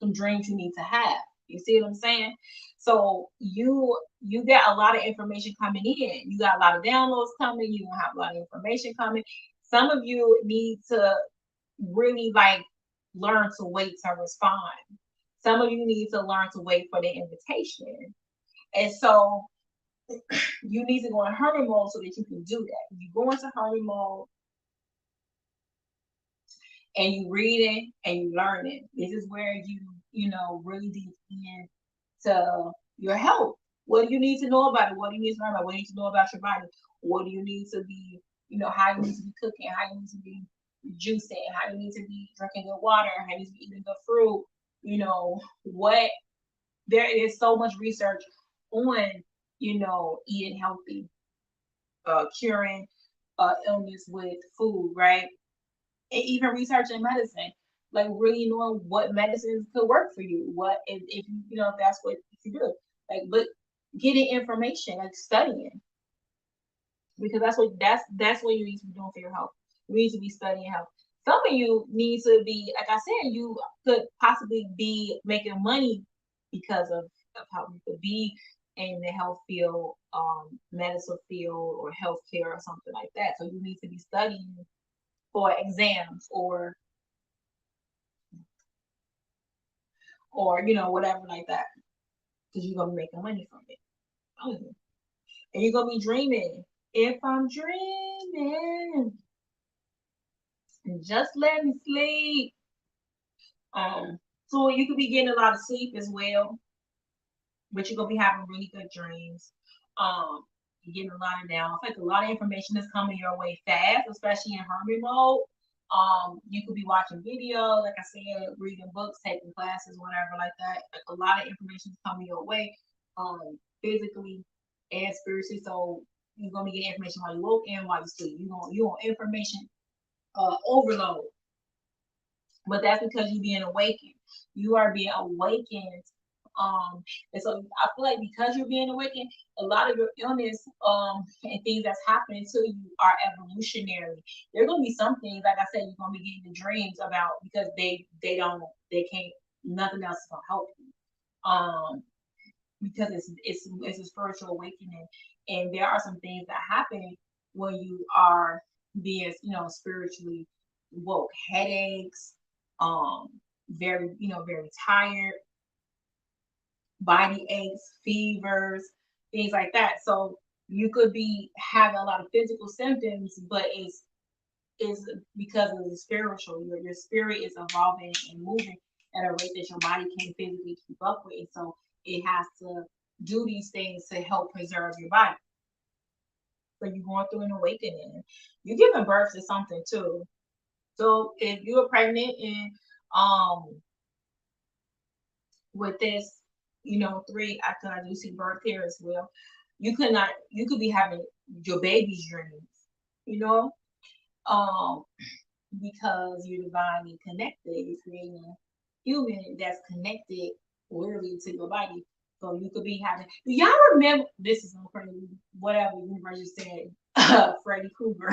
some dreams you need to have. You see what I'm saying? So you got a lot of information coming in. You got a lot of downloads coming. You gonna have a lot of information coming. Some of you need to really like learn to wait to respond. Some of you need to learn to wait for the invitation. And so you need to go in hermit mode so that you can do that. You go into hermit mode and you reading and you learning. This is where you really dig into your health. What do you need to know about it? What do you need to learn about? What do you need to know about your body? What do you need to be, how you need to be cooking, how you need to be juicing, how you need to be drinking good water, how you need to be eating good fruit, what there is so much research on, eating healthy, curing illness with food, right? And even researching medicine, like really knowing what medicines could work for you, what if if that's what you do, like, but getting information, like studying, because that's what you need to be doing for your health. You need to be studying health. Some of you need to be, like I said, you could possibly be making money because of how you could be in the health field, medical field, or healthcare or something like that. So you need to be studying for exams or whatever like that, because you're gonna be making money from it. And you're gonna be dreaming. If I'm dreaming, just let me sleep. So you could be getting a lot of sleep as well, but you're gonna be having really good dreams. You're getting a lot of down. It's like a lot of information is coming your way fast, especially in hermit mode. You could be watching video, like I said, reading books, taking classes, whatever like that. Like a lot of information is coming your way, physically and spiritually. So you're gonna be getting information while you woke and while you sleep. You want information overload. But that's because you're being awakened. You are being awakened. And so I feel like because you're being awakened, a lot of your illness and things that's happening to you are evolutionary. There are gonna be some things, like I said, you're gonna be getting the dreams about because they can't, nothing else is gonna help you. Because it's a spiritual awakening, and there are some things that happen when you are being spiritually woke. Headaches, very very tired, body aches, fevers, things like that. So you could be having a lot of physical symptoms, but it's because of the spiritual. Your spirit is evolving and moving at a rate that your body can't physically keep up with. And so it has to do these things to help preserve your body. So you're going through an awakening. You're giving birth to something too. So if you're pregnant and With this, 3, I do see birth here as well. You could be having your baby's dreams, you know, um, because you're divinely connected. You're creating a human that's connected literally to your body. So you could be having. Do y'all remember? This is so crazy. Whatever universe you said, Freddy Krueger.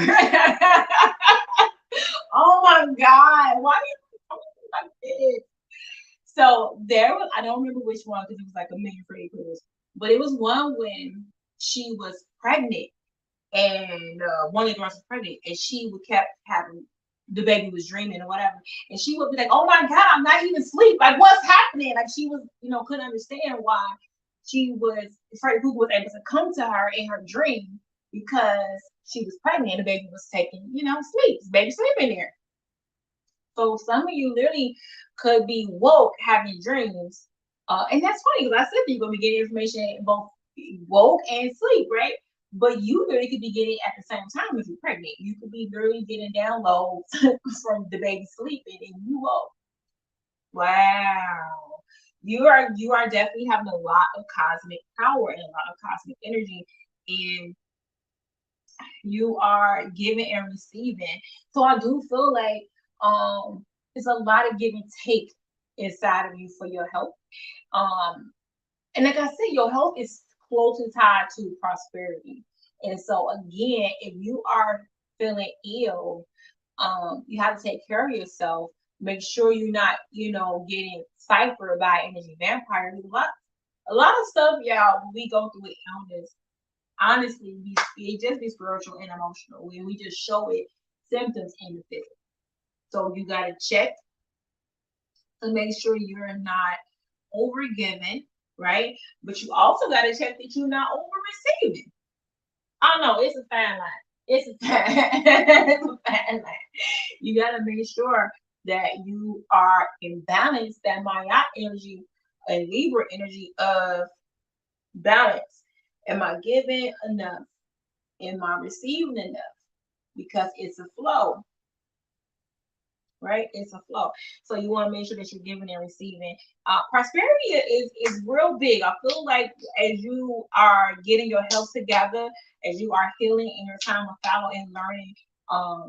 Oh my God! Why do you talk like this? So there was, I don't remember which one because it was like a million Freddy Kruegers, but it was one when she was pregnant and one of the girls was pregnant and she would kept having the baby was dreaming or whatever, and she would be like, "Oh my God, I'm not even asleep. Like, what's happening?" Like she was, couldn't understand why Freddy Krueger was able to come to her in her dream because she was pregnant and the baby was taking, sleep. The baby sleeping there. So some of you literally could be woke having dreams. And that's funny because I said that you're gonna be getting information both woke and sleep, right? But you literally could be getting at the same time if you're pregnant. You could be literally getting downloads from the baby sleeping and you woke. Wow. You are definitely having a lot of cosmic power and a lot of cosmic energy. And you are giving and receiving. So I do feel like it's a lot of give and take inside of you for your health. And like I said, your health is closely tied to prosperity. And so again, if you are feeling ill, you have to take care of yourself. Make sure you're not, getting ciphered by energy vampires. A lot of stuff, y'all, when we go through with illness, honestly, it just be spiritual and emotional. We just show it symptoms in the physical. So you gotta check to make sure you're not overgiving, right? But you also gotta check that you're not over receiving. I don't know, it's a fine line. It's a it's a fine line. You gotta make sure that you are in balance, that Maya energy and Libra energy of balance. Am I giving enough? Am I receiving enough? Because it's a flow, right? It's a flow. So you want to make sure that you're giving and receiving. Prosperity is real big. I feel like as you are getting your health together, as you are healing in your time of fallow and learning,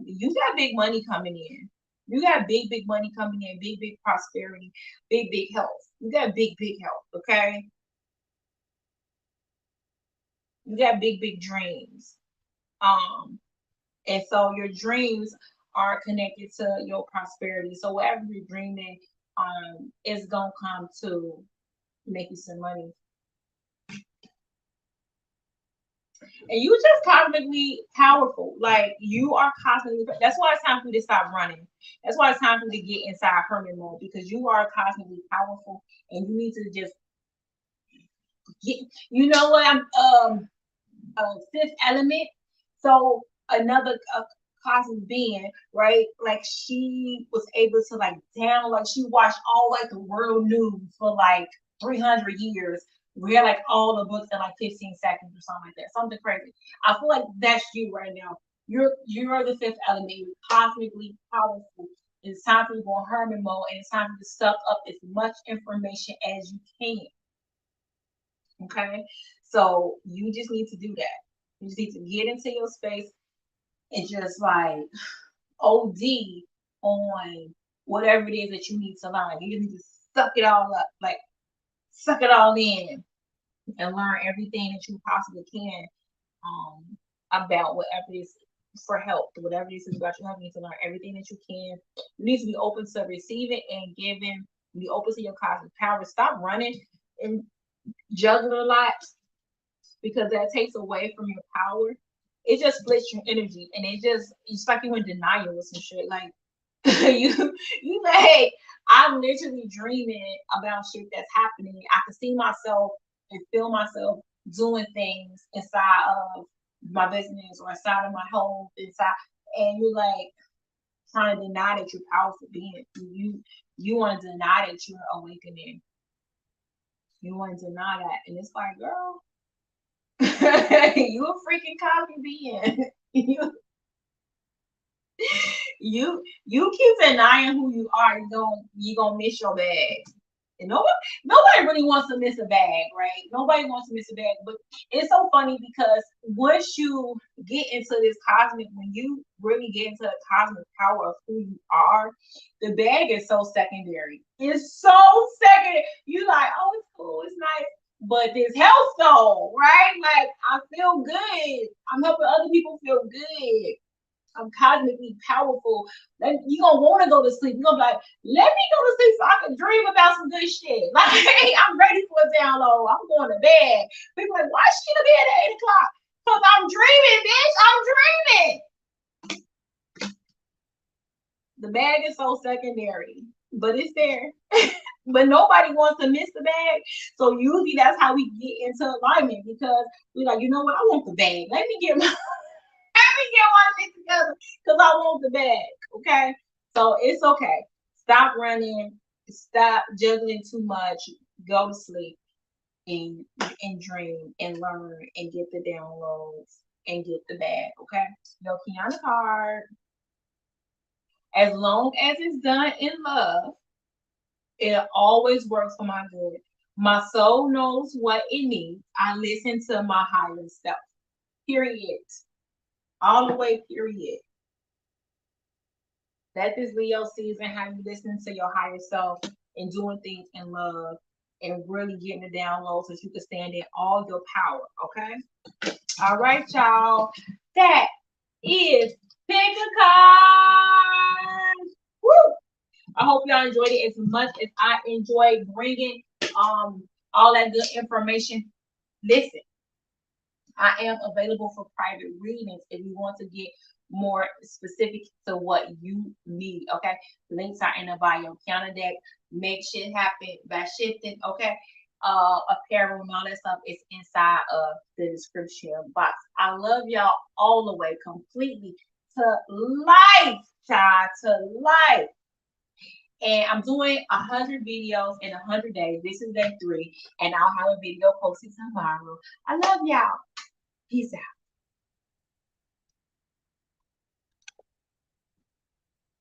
you got big money coming in. You got big money coming in, big prosperity, big health. You got big health, okay? You got big dreams. And so your dreams are connected to your prosperity. So whatever you're dreaming, is gonna come to make you some money. And you just cosmically powerful. Like you are cosmically. That's why it's time for you to stop running. That's why it's time for you to get inside hermit mode because you are cosmically powerful, and you need to just get. You know what? I'm fifth element. So another cosmic being, right? Like she was able to like she watched all like the world news for like 300 years. Read like all the books in like 15 seconds or something like that. Something crazy. I feel like that's you right now. You're the fifth element. You're cosmically powerful. It's time for you to go in hermit mode and it's time for you to suck up as much information as you can. Okay? So you just need to do that. You just need to get into your space and just like OD on whatever it is that you need to learn. You just need to suck it all up, like suck it all in and learn everything that you possibly can about whatever it is for help, whatever it is about your health. You need to learn everything that you can. You need to be open to receiving and giving. Be open to your cosmic power. Stop running and juggling a lot because that takes away from your power. It just splits your energy and it's like you're in denial or some shit. Like you like I'm literally dreaming about shit that's happening. I can see myself and feel myself doing things inside of my business or inside of my home, inside, and you're like trying to deny that you're powerful being. You want to deny that you're awakening. You want to deny that, and it's like, girl, you a freaking cosmic being. You keep denying who you are, you gonna miss your bag. And nobody really wants to miss a bag, right? Nobody wants to miss a bag. But it's so funny because once you get into this cosmic, when you really get into the cosmic power of who you are, the bag is so secondary. It's so secondary. You like, oh, it's cool, it's nice. But this health goal, right? Like I feel good. I'm helping other people feel good. I'm cosmically powerful. Then you gonna want to go to sleep. You're gonna be like, let me go to sleep so I can dream about some good shit. Like, I'm ready for a download. I'm going to bed. People like, why she in bed at 8 o'clock? Because I'm dreaming, bitch. I'm dreaming. The bag is so secondary, but it's there. But nobody wants to miss the bag. So usually that's how we get into alignment because we're like, you know what? I want the bag. Let me get my one shit together because I want the bag. Okay. So it's okay. Stop running. Stop juggling too much. Go to sleep and dream and learn and get the downloads and get the bag. Okay. Your Qiana card. As long as it's done in love, it always works for my good. My soul knows what it needs. I listen to my higher self. Period. All the way, period. Let this Leo season have you listening to your higher self and doing things in love and really getting the download so you can stand in all your power. Okay. All right, y'all. That is Pick a Card. Woo! I hope y'all enjoyed it as much as I enjoyed bringing all that good information. Listen, I am available for private readings if you want to get more specific to what you need. Okay, links are in the bio. Qiana deck, make shit happen by shifting. Okay, apparel and all that stuff is inside of the description box. I love y'all all the way, completely to life, child, to life. And I'm doing 100 videos in 100 days. This is day 3, and I'll have a video posted tomorrow. I love y'all. Peace out.